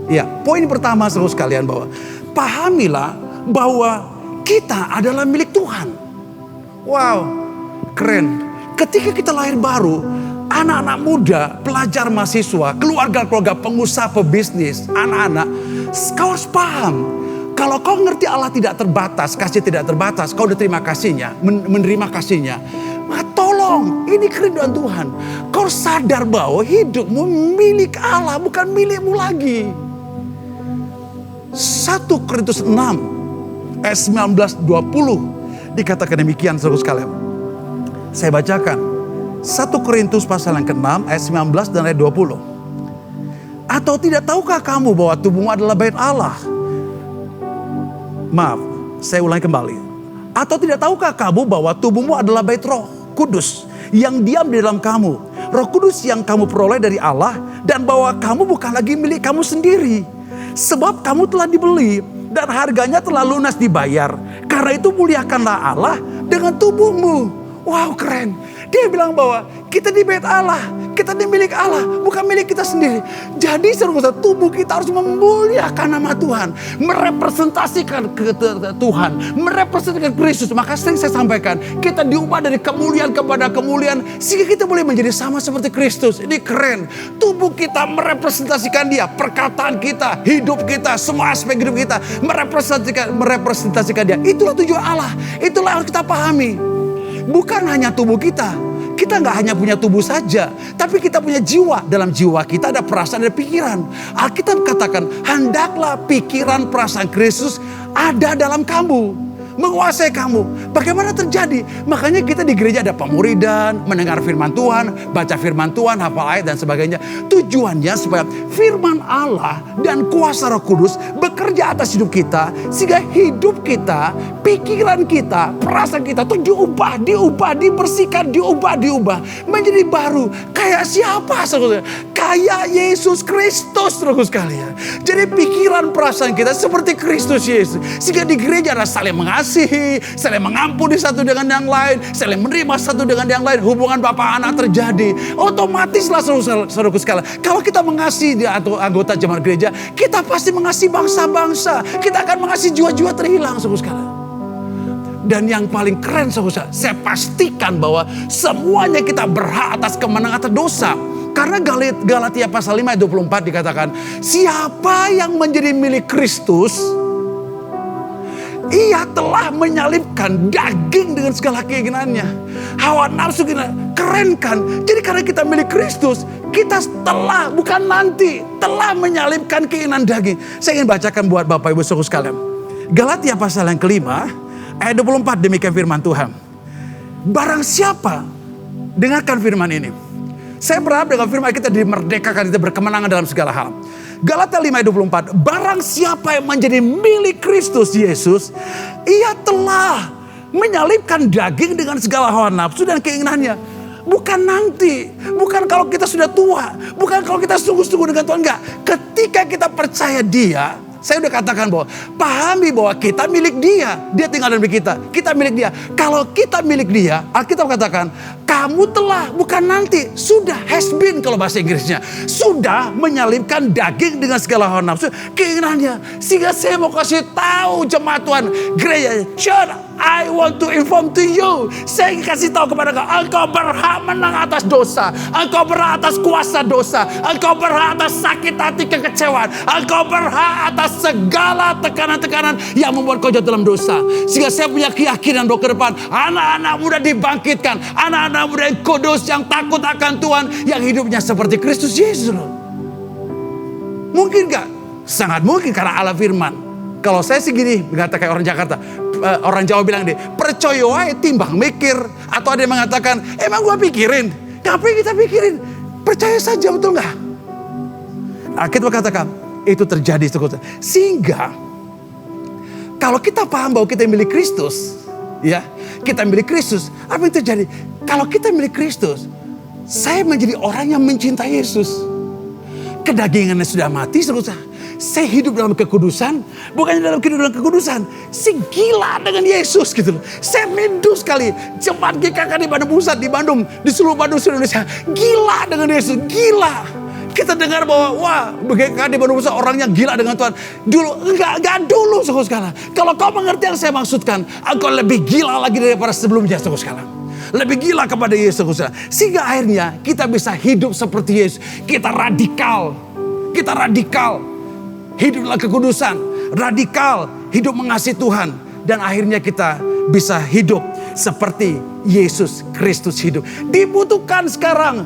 Ya, poin pertama saudara sekalian bahwa pahamilah bahwa kita adalah milik Tuhan. Wow, keren. Ketika kita lahir baru, anak-anak muda, pelajar mahasiswa, keluarga-keluarga pengusaha, pebisnis, anak-anak, kau harus paham. Kalau kau ngerti Allah tidak terbatas, kasih tidak terbatas, kau udah terima kasihnya, menerima kasihnya. Maka tolong, ini kerinduan Tuhan. Kau sadar bahwa hidupmu milik Allah, bukan milikmu lagi. 1 Korintus 6 ayat 19-20 dikatakan demikian saudara sekalian. Saya bacakan 1 Korintus pasal yang ke-6 ayat 19 dan ayat 20. Atau tidak tahukah kamu bahwa tubuhmu adalah bait Allah? Maaf, saya ulangi kembali. Atau tidak tahukah kamu bahwa tubuhmu adalah bait Roh Kudus yang diam di dalam kamu? Roh Kudus yang kamu peroleh dari Allah, dan bahwa kamu bukan lagi milik kamu sendiri. Sebab kamu telah dibeli dan harganya telah lunas dibayar. Karena itu muliakanlah Allah dengan tubuhmu. Wow, keren. Dia bilang bahwa kita di bait Allah, kita di milik Allah, bukan milik kita sendiri. Jadi saudara, tubuh kita harus memuliakan nama Tuhan, merepresentasikan Tuhan, merepresentasikan Kristus. Maka sering saya sampaikan, kita diubah dari kemuliaan kepada kemuliaan, sehingga kita boleh menjadi sama seperti Kristus. Ini keren. Tubuh kita merepresentasikan Dia, perkataan kita, hidup kita, semua aspek hidup kita merepresentasikan Dia. Itulah tujuan Allah. Itulah yang harus kita pahami. Bukan hanya tubuh kita. Kita nggak hanya punya tubuh saja, tapi kita punya jiwa. Dalam jiwa kita ada perasaan, ada pikiran. Alkitab katakan, hendaklah pikiran perasaan Kristus ada dalam kamu, menguasai kamu. Bagaimana terjadi? Makanya kita di gereja ada pemuridan, mendengar firman Tuhan, baca firman Tuhan, hafal ayat dan sebagainya. Tujuannya supaya firman Allah dan kuasa Roh Kudus bekerja atas hidup kita, sehingga hidup kita, pikiran kita, perasaan kita tuh diubah, dibersihkan, diubah menjadi baru. Kayak siapa saudara? Kayak Yesus Kristus, saudara sekalian. Jadi pikiran perasaan kita seperti Kristus Yesus. Sehingga di gereja ada saling mengasihi, saling mengampuni satu dengan yang lain, saling menerima satu dengan yang lain. Hubungan bapak anak terjadi. Otomatislah saudara sekalian. Kalau kita mengasihi atau anggota jemaat gereja, kita pasti mengasihi bangsa-bangsa. Kita akan mengasihi jiwa-jiwa terhilang saudara sekalian. Dan yang paling keren saudara, saya pastikan bahwa semuanya kita berhak atas kemenangan atas dosa. Karena Galatia pasal 5 ayat 24 dikatakan, siapa yang menjadi milik Kristus, ia telah menyalibkan daging dengan segala keinginannya. Hawa nafsu kita, keren kan? Jadi karena kita milik Kristus, kita telah, bukan nanti, telah menyalibkan keinginan daging. Saya ingin bacakan buat Bapak Ibu Saudara sekalian. Galatia pasal yang kelima, ayat 24 demikian firman Tuhan. Barang siapa, dengarkan firman ini. Saya berharap dengan firman kita dimerdekakan, kita berkemenangan dalam segala hal. Galatia 5 ayat 24. Barang siapa yang menjadi milik Kristus Yesus, ia telah menyalibkan daging dengan segala hawa nafsu dan keinginannya. Bukan nanti, bukan kalau kita sudah tua, bukan kalau kita sungguh-sungguh dengan Tuhan, enggak. Ketika kita percaya Dia, saya udah katakan bahwa pahami bahwa kita milik Dia. Dia tinggal dalam kita milik Dia. Kalau kita milik Dia, Alkitab katakan, kamu telah, bukan nanti, sudah, has been kalau bahasa Inggrisnya. Sudah menyalibkan daging dengan segala hawa nafsu, keinginannya. Sehingga saya mau kasih tahu jemaat Tuhan, gereja, Church, I want to inform to you. Saya ingin kasih tahu kepada engkau berhak menang atas dosa. Engkau berhak atas kuasa dosa. Engkau berhak atas sakit hati kekecewaan. Engkau berhak atas segala tekanan-tekanan yang membuat kau jatuh dalam dosa. Sehingga saya punya keyakinan bahwa ke depan anak-anak muda dibangkitkan. Anak-anak muda yang kudus, yang takut akan Tuhan, yang hidupnya seperti Kristus Yesus. Mungkin gak? Sangat mungkin karena Allah firman. Kalau saya sih gini, berkata kayak orang Jakarta, orang Jawa bilang deh, percaya wae timbang mikir. Atau ada yang mengatakan, emang gua pikirin? Ngapain kita pikirin? Percaya saja, betul gak? Alkitab katakan, itu terjadi. Sehingga, kalau kita paham bahwa kita milik Kristus, ya, kita milik Kristus, apa yang terjadi? Kalau kita milik Kristus, saya menjadi orang yang mencintai Yesus. Kedagingannya sudah mati, saya hidup dalam kekudusan, bukannya dalam kehidupan kekudusan. Saya gila dengan Yesus gitu loh. Saya rindu sekali jemaat GKK di Bandung Pusat, di Bandung, di seluruh Bandung, seluruh Indonesia. Gila dengan Yesus, gila. Kita dengar bahwa wah, GKK di Bandung Pusat orangnya gila dengan Tuhan. Dulu, enggak dulu saudara sekalian. Kalau kau mengerti yang saya maksudkan, engkau lebih gila lagi daripada sebelumnya saudara sekalian. Lebih gila kepada Yesus. Sehingga akhirnya kita bisa hidup seperti Yesus. Kita radikal. Hidup dalam kekudusan. Radikal. Hidup mengasihi Tuhan. Dan akhirnya kita bisa hidup seperti Yesus Kristus hidup. Dibutuhkan sekarang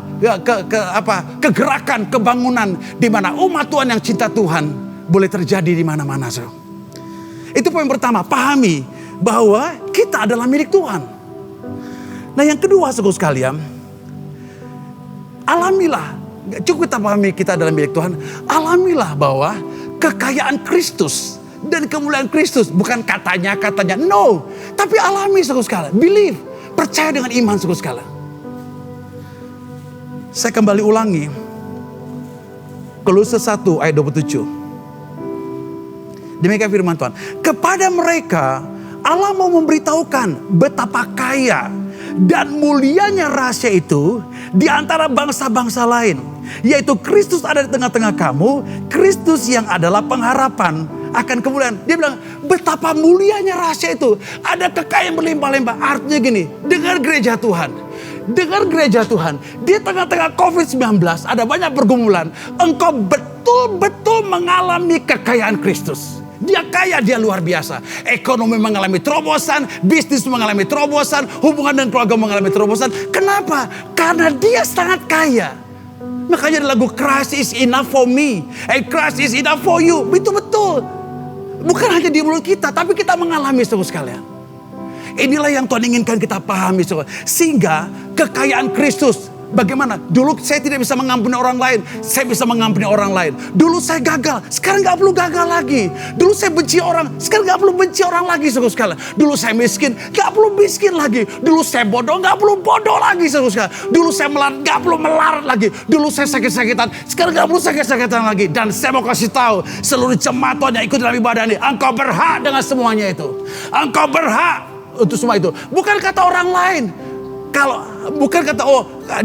kegerakan, kebangunan. Di mana umat Tuhan yang cinta Tuhan boleh terjadi di mana-mana. Itu poin pertama. Pahami bahwa kita adalah milik Tuhan. Nah yang kedua saudara sekalian, alamilah, cukup kita pahami kita adalah milik Tuhan, alamilah bahwa kekayaan Kristus dan kemuliaan Kristus bukan katanya, no, tapi alami saudara sekalian, believe, percaya dengan iman saudara sekalian. Saya kembali ulangi, Kolose 1 ayat 27. Demikian firman Tuhan, kepada mereka Allah mau memberitahukan betapa kaya dan mulianya rahasia itu di antara bangsa-bangsa lain. Yaitu Kristus ada di tengah-tengah kamu. Kristus yang adalah pengharapan akan kemuliaan. Dia bilang betapa mulianya rahasia itu. Ada kekayaan berlimpah-limpah. Artinya gini, dengar gereja Tuhan. Dengar gereja Tuhan. Di tengah-tengah COVID-19 ada banyak pergumulan. Engkau betul-betul mengalami kekayaan Kristus. Dia kaya, dia luar biasa. Ekonomi mengalami terobosan, bisnis mengalami terobosan, hubungan dan keluarga mengalami terobosan. Kenapa? Karena dia sangat kaya. Makanya ada lagu Christ is enough for me, Christ is enough for you. Itu betul. Bukan hanya di mulut kita, tapi kita mengalami saudara sekalian. Inilah yang Tuhan inginkan kita pahami saudara. Sehingga kekayaan Kristus. Bagaimana? Dulu saya tidak bisa mengampuni orang lain. Saya bisa mengampuni orang lain. Dulu saya gagal. Sekarang gak perlu gagal lagi. Dulu saya benci orang. Sekarang gak perlu benci orang lagi. Saudara. Dulu saya miskin. Gak perlu miskin lagi. Dulu saya bodoh. Gak perlu bodoh lagi. Saudara. Dulu saya melarat. Gak perlu melarat lagi. Dulu saya sakit-sakitan. Sekarang gak perlu sakit-sakitan lagi. Dan saya mau kasih tahu seluruh jemaat Tuhan yang ikut dalam ibadah ini. Engkau berhak dengan semuanya itu. Engkau berhak untuk semua itu. Bukan kata orang lain. Kalau bukan kata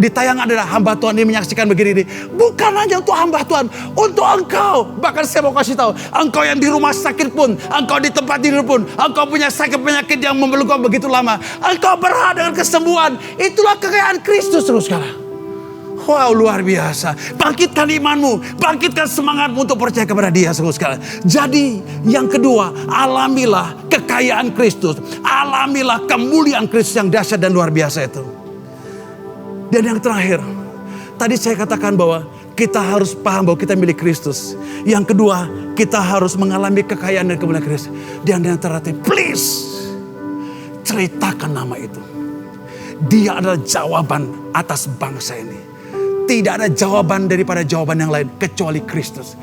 di tayangan adalah hamba Tuhan ini menyaksikan begini. Bukan hanya untuk hamba Tuhan, untuk engkau. Bahkan saya mau kasih tahu, engkau yang di rumah sakit pun, engkau di tempat tidur pun, engkau punya sakit penyakit yang membelenggu begitu lama, engkau berhak dengan kesembuhan. Itulah kekayaan Kristus terus sekarang. Wow, luar biasa. Bangkitkan imanmu, bangkitkan semangatmu untuk percaya kepada Dia sekalian. Jadi yang kedua, alamilah kekayaan Kristus, alamilah kemuliaan Kristus yang dahsyat dan luar biasa itu. Dan yang terakhir, tadi saya katakan bahwa kita harus paham bahwa kita milik Kristus. Yang kedua, kita harus mengalami kekayaan dan kemuliaan Kristus. Dan yang terakhir, please ceritakan nama itu. Dia adalah jawaban atas bangsa ini. Tidak ada jawaban daripada jawaban yang lain kecuali Kristus.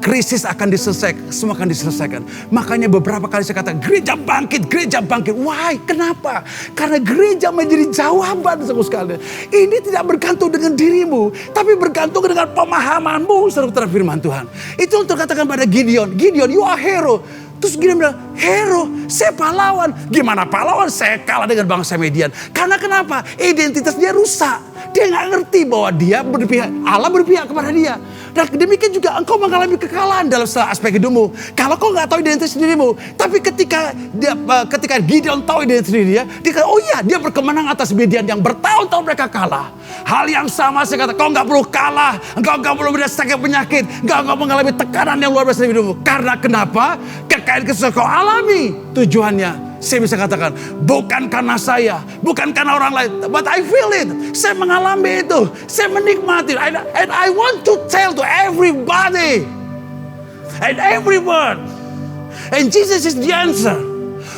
Krisis akan diselesaikan, semua akan diselesaikan. Makanya beberapa kali saya katakan gereja bangkit, gereja bangkit. Why? Kenapa? Karena gereja menjadi jawaban saudara sekalian. Ini tidak bergantung dengan dirimu, tapi bergantung dengan pemahamanmu saudara firman Tuhan. Itu untuk katakan pada Gideon, Gideon, you are hero. Terus Gideon bilang, hero, saya pahlawan. Gimana pahlawan? Saya kalah dengan bangsa Midian. Karena kenapa? Identitas dia rusak. Dia nggak ngerti bahwa dia berpihak, Allah berpihak kepada dia. Dan demikian juga engkau mengalami kekalahan dalam aspek hidupmu. Kalau kau nggak tahu identitas dirimu, tapi ketika Gideon tahu identitas diri dia kata, oh iya, dia berkemenang atas Midian yang bertahun-tahun mereka kalah. Hal yang sama saya kata, kau nggak perlu kalah, engkau nggak perlu sakit penyakit, engkau mengalami tekanan yang luar biasa di hidupmu. Karena kenapa? Kekayaan kesusahan kau alami. Tujuannya, saya bisa katakan, bukan karena saya, bukan karena orang lain, but I feel it. Saya mengalami itu, saya menikmati, and I want to tell to everybody and everyone. And Jesus is the answer.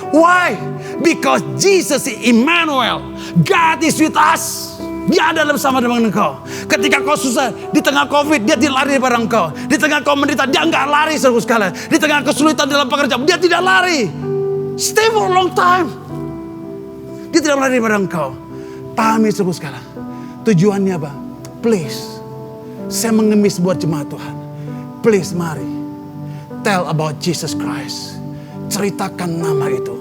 Why? Because Jesus is Emmanuel. God is with us. Dia ada bersama dengan engkau. Ketika kau susah, di tengah COVID, dia tidak lari daripada engkau. Di tengah kau menderita, dia enggak lari saudara sekalian. Di tengah kesulitan dalam pekerjaan, dia tidak lari. Stay for a long time. Dia tidak lari daripada engkau. Pahami saudara sekalian. Tujuannya apa? Please, saya mengemis buat jemaat Tuhan. Please, mari. Tell about Jesus Christ. Ceritakan nama itu.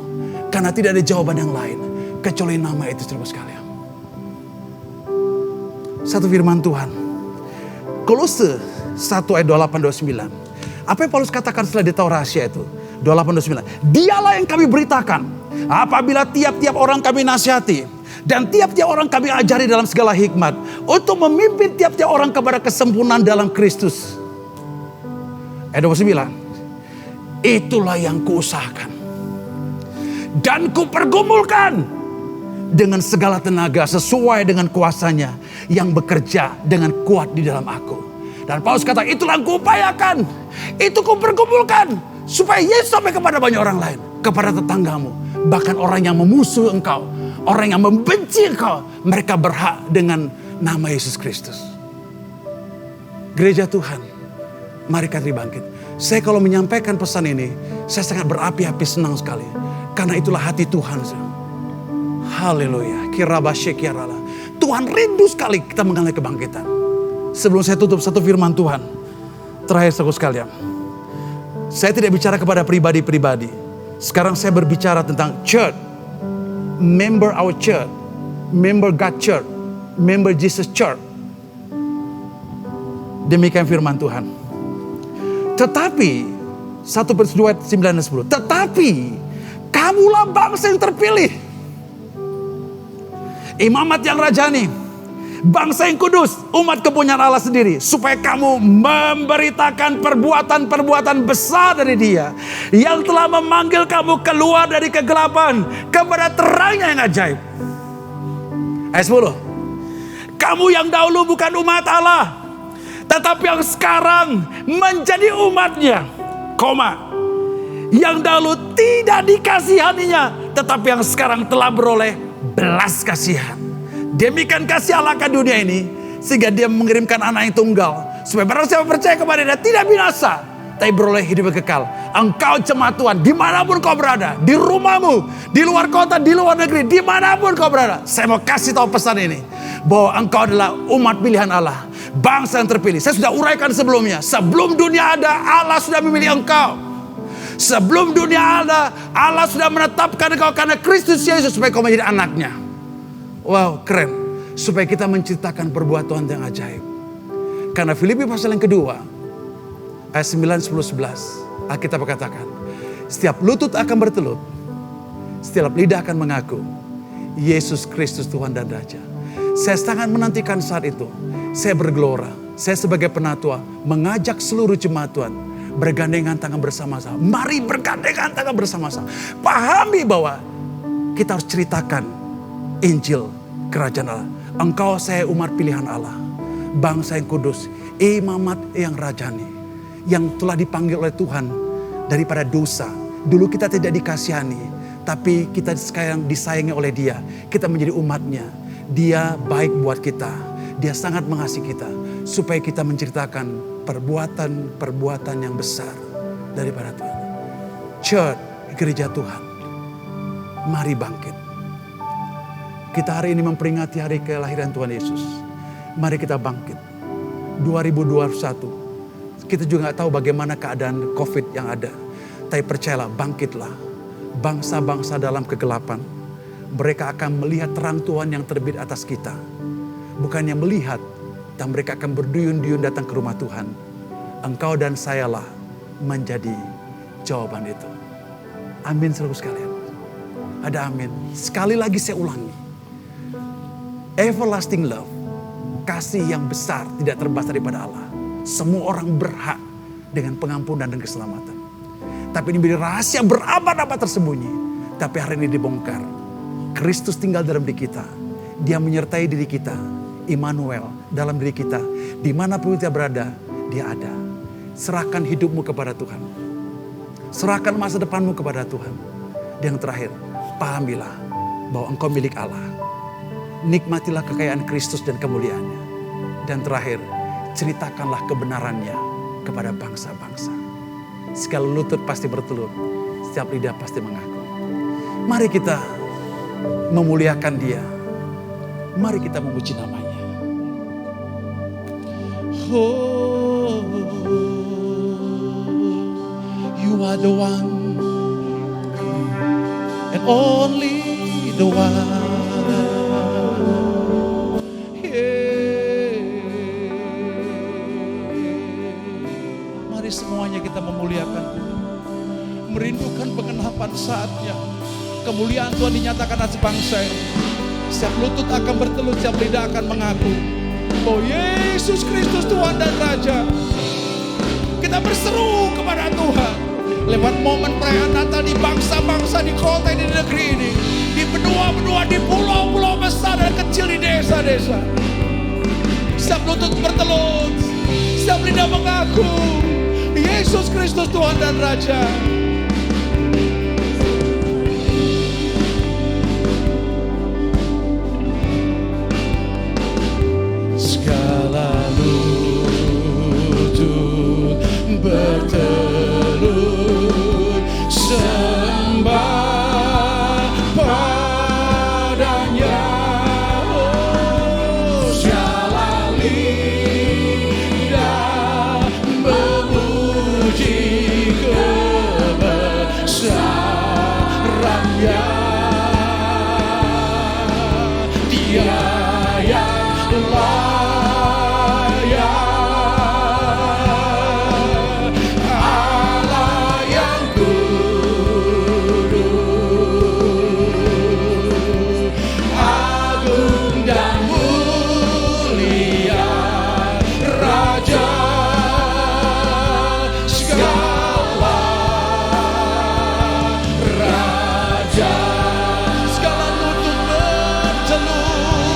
Karena tidak ada jawaban yang lain kecuali nama itu saudara sekalian. Satu firman Tuhan. Kolose 1 ayat 28-29. Apa yang Paulus katakan setelah dia tahu rahasia itu? 28-29. Dialah yang kami beritakan. Apabila tiap-tiap orang kami nasihati. Dan tiap-tiap orang kami ajari dalam segala hikmat. Untuk memimpin tiap-tiap orang kepada kesempurnaan dalam Kristus. Ayat 29. Itulah yang kuusahakan. Dan kupergumulkan. Dengan segala tenaga sesuai dengan kuasanya yang bekerja dengan kuat di dalam aku. Dan Paulus kata, itulah yang kuupayakan. Itu kupergumulkan. Supaya Yesus sampai kepada banyak orang lain. Kepada tetanggamu. Bahkan orang yang memusuh engkau. Orang yang membenci engkau. Mereka berhak dengan nama Yesus Kristus. Gereja Tuhan. Mari kita bangkit. Saya kalau menyampaikan pesan ini. Saya sangat berapi-api senang sekali. Karena itulah hati Tuhan. Haleluya. Tuhan rindu sekali kita mengalami kebangkitan. Sebelum saya tutup satu firman Tuhan. Terakhir saudara sekalian. Saya tidak bicara kepada pribadi-pribadi. Sekarang saya berbicara tentang church. Member our church. Member God church. Member Jesus church. Demikian firman Tuhan. Tetapi 1 Petrus 2 9 dan 10. Tetapi kamulah bangsa yang terpilih. Imamat yang rajani, bangsa yang kudus, umat kepunyaan Allah sendiri. Supaya kamu memberitakan perbuatan-perbuatan besar dari Dia. Yang telah memanggil kamu keluar dari kegelapan kepada terangnya yang ajaib. Ayat 10. Kamu yang dahulu bukan umat Allah, tetapi yang sekarang menjadi umatnya. Yang dahulu tidak dikasihaninya, tetapi yang sekarang telah beroleh belas kasihan. Demikian kasih Allah ke dunia ini, sehingga Dia mengirimkan anak yang tunggal, supaya barang siapa percaya kepada Dia tidak binasa, tapi beroleh hidup yang kekal. Engkau jemaat Tuhan, dimanapun kau berada, di rumahmu, di luar kota, di luar negeri, dimanapun kau berada, saya mau kasih tahu pesan ini, bahwa engkau adalah umat pilihan Allah, bangsa yang terpilih. Saya sudah uraikan sebelumnya, sebelum dunia ada, Allah sudah memilih engkau. Sebelum dunia ada, Allah sudah menetapkan engkau karena Kristus Yesus supaya kau menjadi anaknya. Wow, keren. Supaya kita menceritakan perbuatan yang ajaib. Karena Filipi pasal yang kedua, ayat 9, 10, 11, Alkitab katakan, setiap lutut akan bertelut, setiap lidah akan mengaku, Yesus Kristus Tuhan dan Raja. Saya sangat menantikan saat itu. Saya bergelora, saya sebagai penatua mengajak seluruh jemaat Tuhan bergandengan tangan bersama-sama. Mari bergandengan tangan bersama-sama. Pahami bahwa kita harus ceritakan Injil Kerajaan Allah. Engkau saya umat pilihan Allah. Bangsa yang kudus. Imamat yang rajani. Yang telah dipanggil oleh Tuhan daripada dosa. Dulu kita tidak dikasihani. Tapi kita sekarang disayangi oleh Dia. Kita menjadi umatnya. Dia baik buat kita. Dia sangat mengasihi kita. Supaya kita menceritakan perbuatan-perbuatan yang besar daripada Tuhan. Church, gereja Tuhan. Mari bangkit. Kita hari ini memperingati hari kelahiran Tuhan Yesus. Mari kita bangkit. 2021. Kita juga gak tahu bagaimana keadaan COVID yang ada. Tapi percayalah, bangkitlah. Bangsa-bangsa dalam kegelapan, mereka akan melihat terang Tuhan yang terbit atas kita. Bukannya melihat, dan mereka akan berduyun-duyun datang ke rumah Tuhan. Engkau dan sayalah menjadi jawaban itu. Amin saudara sekalian. Ada amin. Sekali lagi saya ulangi. Everlasting love, kasih yang besar tidak terbatas daripada Allah. Semua orang berhak dengan pengampunan dan keselamatan. Tapi ini menjadi rahasia berabad-abad tersembunyi. Tapi hari ini dibongkar. Kristus tinggal dalam diri kita. Dia menyertai diri kita. Immanuel dalam diri kita. Dimanapun kita berada, dia ada. Serahkan hidupmu kepada Tuhan. Serahkan masa depanmu kepada Tuhan. Dan yang terakhir, pahamilah bahwa engkau milik Allah. Nikmatilah kekayaan Kristus dan kemuliaannya. Dan terakhir, ceritakanlah kebenarannya kepada bangsa-bangsa. Segala lutut pasti bertelur, setiap lidah pasti mengaku. Mari kita memuliakan dia. Mari kita memuji namanya. Oh, you are the one and only the one. Mari semuanya kita memuliakan Tuhan, merindukan pengenapan saatnya. Kemuliaan Tuhan dinyatakan atas bangsa ini. Setiap lutut akan bertelut, setiap lidah akan mengaku bahwa Yesus Kristus Tuhan dan Raja. Kita berseru kepada Tuhan lewat momen perayaan Natal di bangsa-bangsa, di kota ini, di negeri ini, di benua-benua, di pulau-pulau besar dan kecil, di desa-desa. Setiap lutut bertelut, setiap lidah mengaku Yesus Kristus Tuhan dan Raja. Segala lutut bertelut sembah padanya. Oh, segala lidah memuji kebesarannya. Dia yang layak, Allah yang kudus, agung dan mulia, Raja segala raja. Segala lutut bertelut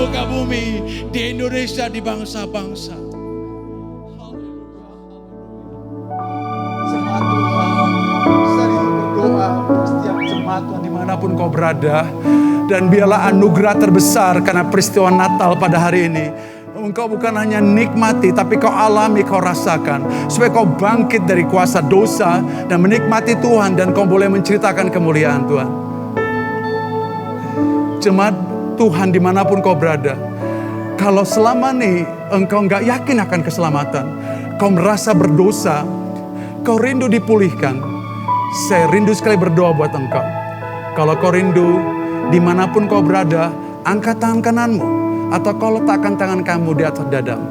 muka bumi, di Indonesia, di bangsa-bangsa. Jemaat Tuhan, saya berdoa setiap jemaat Tuhan dimanapun kau berada. Dan biarlah anugerah terbesar karena peristiwa Natal pada hari ini. Engkau bukan hanya nikmati, tapi kau alami, kau rasakan. Supaya kau bangkit dari kuasa dosa dan menikmati Tuhan. Dan kau boleh menceritakan kemuliaan Tuhan. Jemaat Tuhan dimanapun kau berada. Kalau selama ini engkau nggak yakin akan keselamatan. Kau merasa berdosa. Kau rindu dipulihkan. Saya rindu sekali berdoa buat engkau. Kalau kau rindu, dimanapun kau berada, angkat tangan kananmu. Atau kau letakkan tangan kamu di atas dadamu.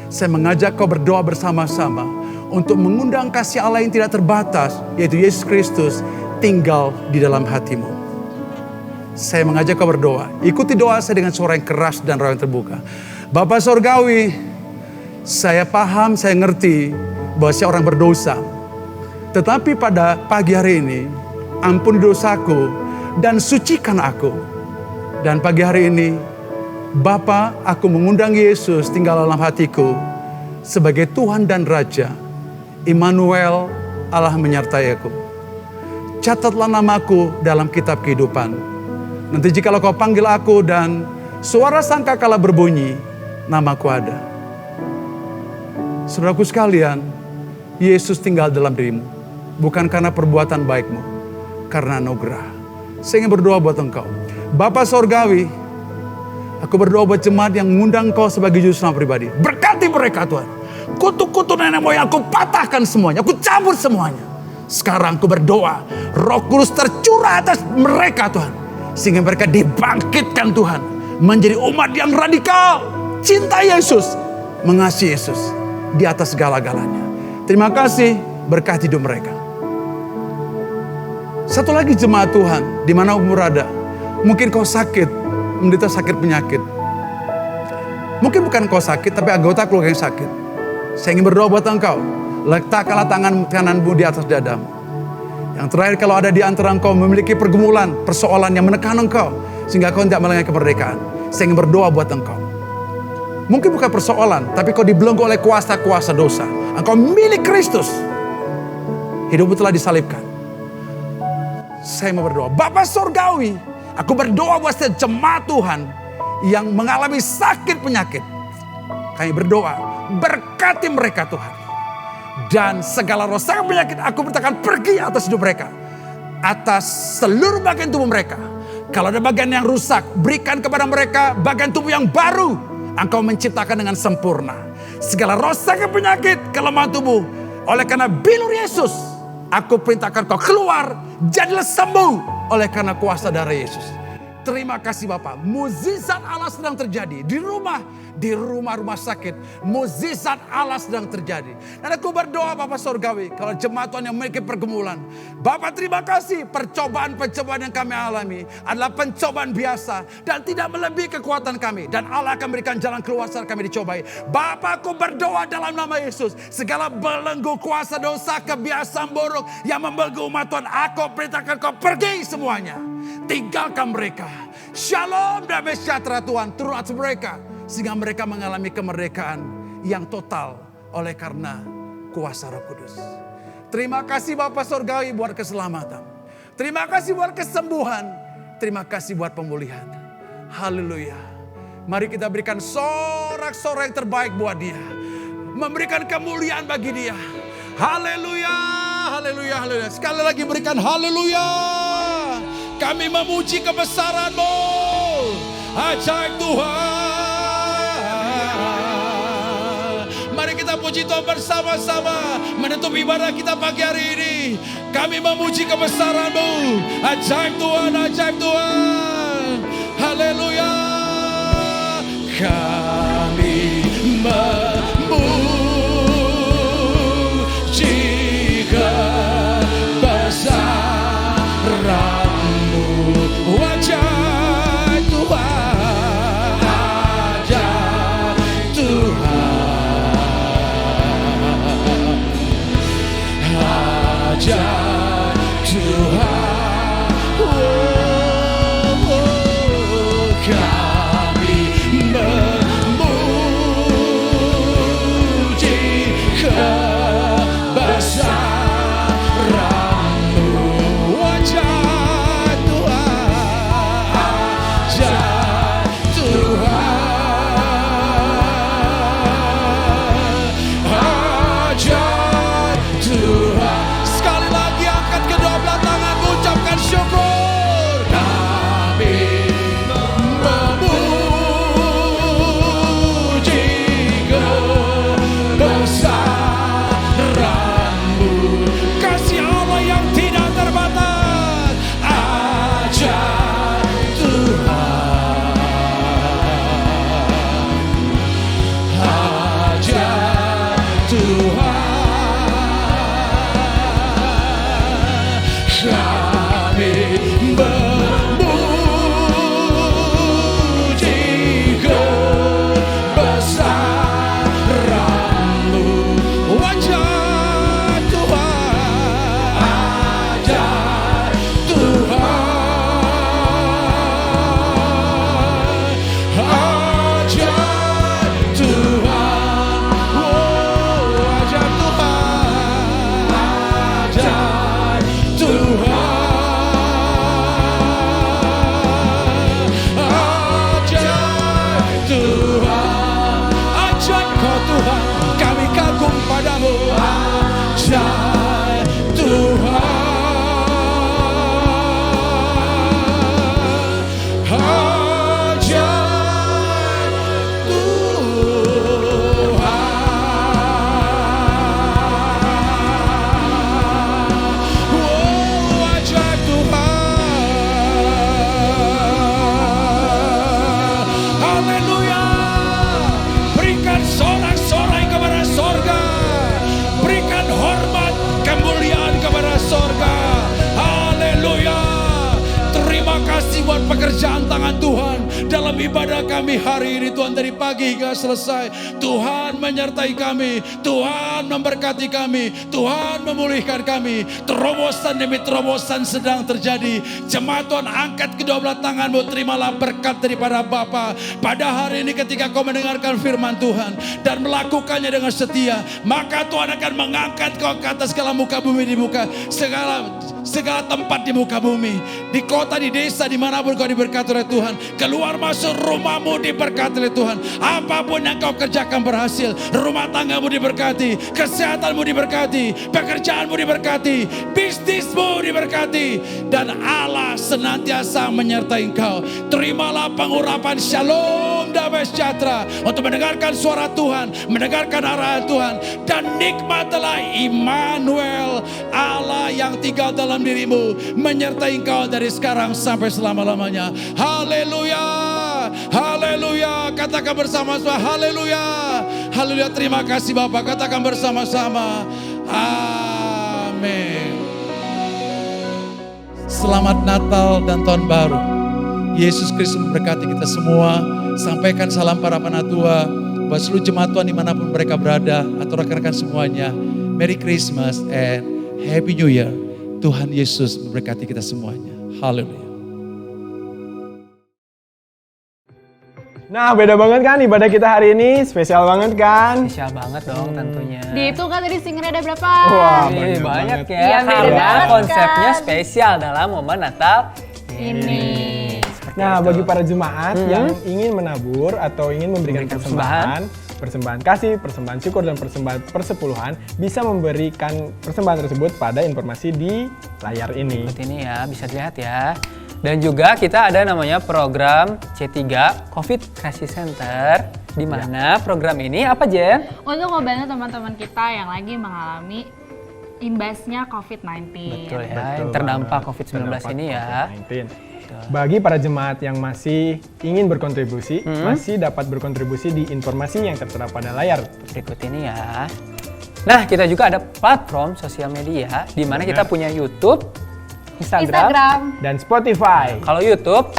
Saya mengajak kau berdoa bersama-sama. Untuk mengundang kasih Allah yang tidak terbatas. Yaitu Yesus Kristus tinggal di dalam hatimu. Saya mengajak kau berdoa. Ikuti doa saya dengan suara yang keras dan roh yang terbuka. Bapa Sorgawi, saya paham, saya ngerti bahwa saya orang berdosa. Tetapi pada pagi hari ini, ampuni dosaku dan sucikan aku. Dan pagi hari ini, Bapa, aku mengundang Yesus tinggal dalam hatiku sebagai Tuhan dan Raja. Immanuel, Allah menyertai aku. Catatlah namaku dalam kitab kehidupan. Nanti jikalau kau panggil aku dan suara sangkakala berbunyi, namaku ada. Saudaraku sekalian, Yesus tinggal dalam dirimu. Bukan karena perbuatan baikmu, karena anugerah. Saya ingin berdoa buat engkau. Bapa Sorgawi, aku berdoa buat jemaat yang mengundang kau sebagai juru selamat pribadi. Berkati mereka Tuhan. Kutuk-kutuk nenek moyang aku patahkan semuanya. Aku cabut semuanya. Sekarang aku berdoa. Roh Kudus tercurah atas mereka Tuhan. Sehingga mereka dibangkitkan Tuhan. Menjadi umat yang radikal. Cinta Yesus. Mengasihi Yesus. Di atas segala-galanya. Terima kasih. Berkati hidup mereka. Satu lagi jemaat Tuhan. Di mana kamu berada. Mungkin kau sakit. Menderita sakit penyakit. Mungkin bukan kau sakit, tapi anggota keluarga yang sakit. Saya ingin berdoa buat engkau. Letakkanlah tangan kananmu di atas dadamu. Yang terakhir, kalau ada di antara engkau memiliki pergumulan, persoalan yang menekan engkau, sehingga kau tidak melanggar kemerdekaan. Saya ingin berdoa buat engkau. Mungkin bukan persoalan, tapi kau dibelenggu oleh kuasa-kuasa dosa. Engkau milik Kristus. Hidupmu telah disalibkan. Saya mau berdoa. Bapa Sorgawi, aku berdoa buat setiap jemaat Tuhan yang mengalami sakit penyakit. Kami berdoa, berkati mereka Tuhan. Dan segala roh sakit penyakit aku perintahkan pergi atas hidup mereka. Atas seluruh bagian tubuh mereka. Kalau ada bagian yang rusak, berikan kepada mereka bagian tubuh yang baru. Engkau menciptakan dengan sempurna. Segala roh sakit penyakit, kelemahan tubuh. Oleh karena bilur Yesus, aku perintahkan kau keluar, jadilah sembuh oleh karena kuasa darah Yesus. Terima kasih Bapak. Mukjizat Allah sedang terjadi di rumah sakit. Mukjizat Allah sedang terjadi. Dan aku berdoa Bapak Sorgawi, kalau jemaat Tuhan yang memiliki pergumulan, Bapak terima kasih. Percobaan-percobaan yang kami alami adalah pencobaan biasa dan tidak melebihi kekuatan kami. Dan Allah akan berikan jalan keluar saat kami dicobai. Bapak, aku berdoa dalam nama Yesus. Segala belenggu kuasa dosa, kebiasaan buruk yang membelenggu umat Tuhan, aku perintahkan kau pergi semuanya. Tinggalkan mereka. Shalom dan sejahtera Tuhan turun atas mereka. Sehingga mereka mengalami kemerdekaan yang total oleh karena kuasa Roh Kudus. Terima kasih Bapak Sorgawi buat keselamatan. Terima kasih buat kesembuhan. Terima kasih buat pemulihan. Haleluya. Mari kita berikan sorak-sorai yang terbaik buat dia. Memberikan kemuliaan bagi dia. Haleluya. Haleluya. Haleluya. Sekali lagi berikan haleluya. Kami memuji kebesaran-Mu. Ajaib Tuhan. Mari kita puji Tuhan bersama-sama. Menutup ibadah kita pagi hari ini. Kami memuji kebesaran-Mu. Ajaib Tuhan, ajaib Tuhan. Haleluya. Kami memuji kebesaran. Wajah Tuhan, wajah Tuhan, wajah Tuhan. Kami kami memuji kebesaran-Mu. Wajah Tuhan, buat pekerjaan tangan Tuhan dalam ibadah kami hari ini Tuhan, dari pagi hingga selesai. Tuhan menyertai kami, Tuhan memberkati kami, Tuhan memulihkan kami. Terobosan demi terobosan sedang terjadi. Jemaat Tuhan, angkat kedua belah tanganmu, terimalah berkat daripada Bapa. Pada hari ini ketika kau mendengarkan firman Tuhan dan melakukannya dengan setia, maka Tuhan akan mengangkat kau ke atas segala muka bumi, di muka segala tempat di muka bumi, di kota, di desa, dimanapun kau diberkati oleh Tuhan. Keluar masuk rumahmu diberkati oleh Tuhan. Apapun yang kau kerjakan berhasil. Rumah tanggamu diberkati, kesehatanmu diberkati, pekerjaanmu diberkati, bisnismu diberkati, dan Allah senantiasa menyertai engkau. Terimalah pengurapan shalom, damai sejahtera untuk mendengarkan suara Tuhan, mendengarkan arahan Tuhan, dan nikmatilah Immanuel, Allah yang tinggal dalam dirimu, menyertai engkau dari sekarang sampai selama-lamanya. Haleluya, haleluya. Katakan bersama-sama, haleluya, haleluya. Terima kasih Bapak. Katakan bersama-sama, amin. Selamat Natal dan Tahun Baru. Yesus Kristus memberkati kita semua. Sampaikan salam para penatua buat seluruh jemaat Tuhan dimanapun mereka berada, atau rekan-rekan semuanya. Merry Christmas and Happy New Year. Tuhan Yesus memberkati kita semuanya. Haleluya. Nah, beda banget kan ibadah kita hari ini, spesial banget kan? Spesial banget dong tentunya. Dihitung kan tadi singernya ada berapa? Wah, Banyak banget. ya, Iya, beda karena banget konsepnya kan? spesial dalam momen Natal Ini. Nah, bagi para jemaat yang ingin menabur atau ingin memberikan persembahan kasih, persembahan syukur, dan persembahan persepuluhan, bisa memberikan persembahan tersebut pada informasi di layar ini. Berikut ini ya, bisa dilihat ya. Dan juga kita ada namanya program C3 COVID Crisis Center, di mana program ini apa, Jen? Untuk membantu teman-teman kita yang lagi mengalami imbasnya COVID-19. Betul ya, Betul yang terdampak banget. COVID-19 Terdampak ini ya. COVID-19. Bagi para jemaat yang masih ingin berkontribusi, masih dapat berkontribusi di informasi yang tertera pada layar. Berikut ini ya. Nah, kita juga ada platform sosial media, di mana kita punya YouTube, Instagram, Dan Spotify. Kalau YouTube,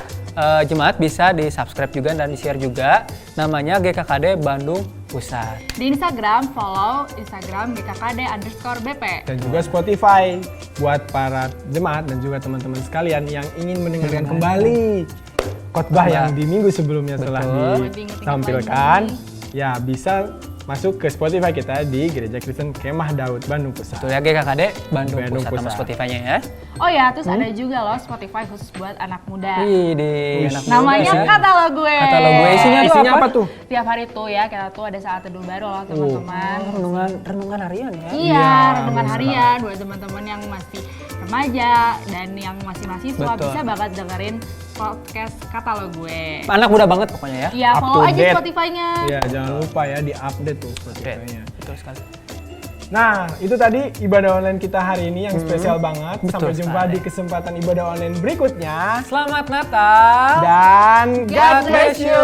jemaat bisa di-subscribe juga dan di-share juga. Namanya GKKD Bandung Pusat. Di Instagram, follow Instagram GKKD_BP. Dan juga Spotify buat para jemaat dan juga teman-teman sekalian yang ingin mendengarkan kembali khotbah yang di minggu sebelumnya telah ditampilkan. Ya, bisa masuk ke Spotify kita di Gereja Kristen Kemah Daud Bandung Pusat. Betul ya, GKKD Bandung Pusat nama Pusat. Spotify-nya ya. Oh ya, terus ada juga loh Spotify khusus buat anak muda. Di anak muda Namanya ya. Katalog Gue. Katalog Gue, isinya apa tuh? Tiap hari tuh ya, kita tuh ada saat teduh baru loh teman-teman. renungan harian ya. Iya, renungan harian buat teman-teman yang masih remaja dan yang masih mahasiswa. Betul. Bisa banget dengerin podcast Katalog Gue. Anak muda banget pokoknya ya. Iya, Up follow to aja date. Spotify-nya. Ya, jangan lupa ya di-update tuh Spotify-nya. Betul sekali. Nah, itu tadi ibadah online kita hari ini yang spesial banget. Betul Sampai jumpa sekali. di kesempatan ibadah online berikutnya. Selamat Natal Dan God bless you.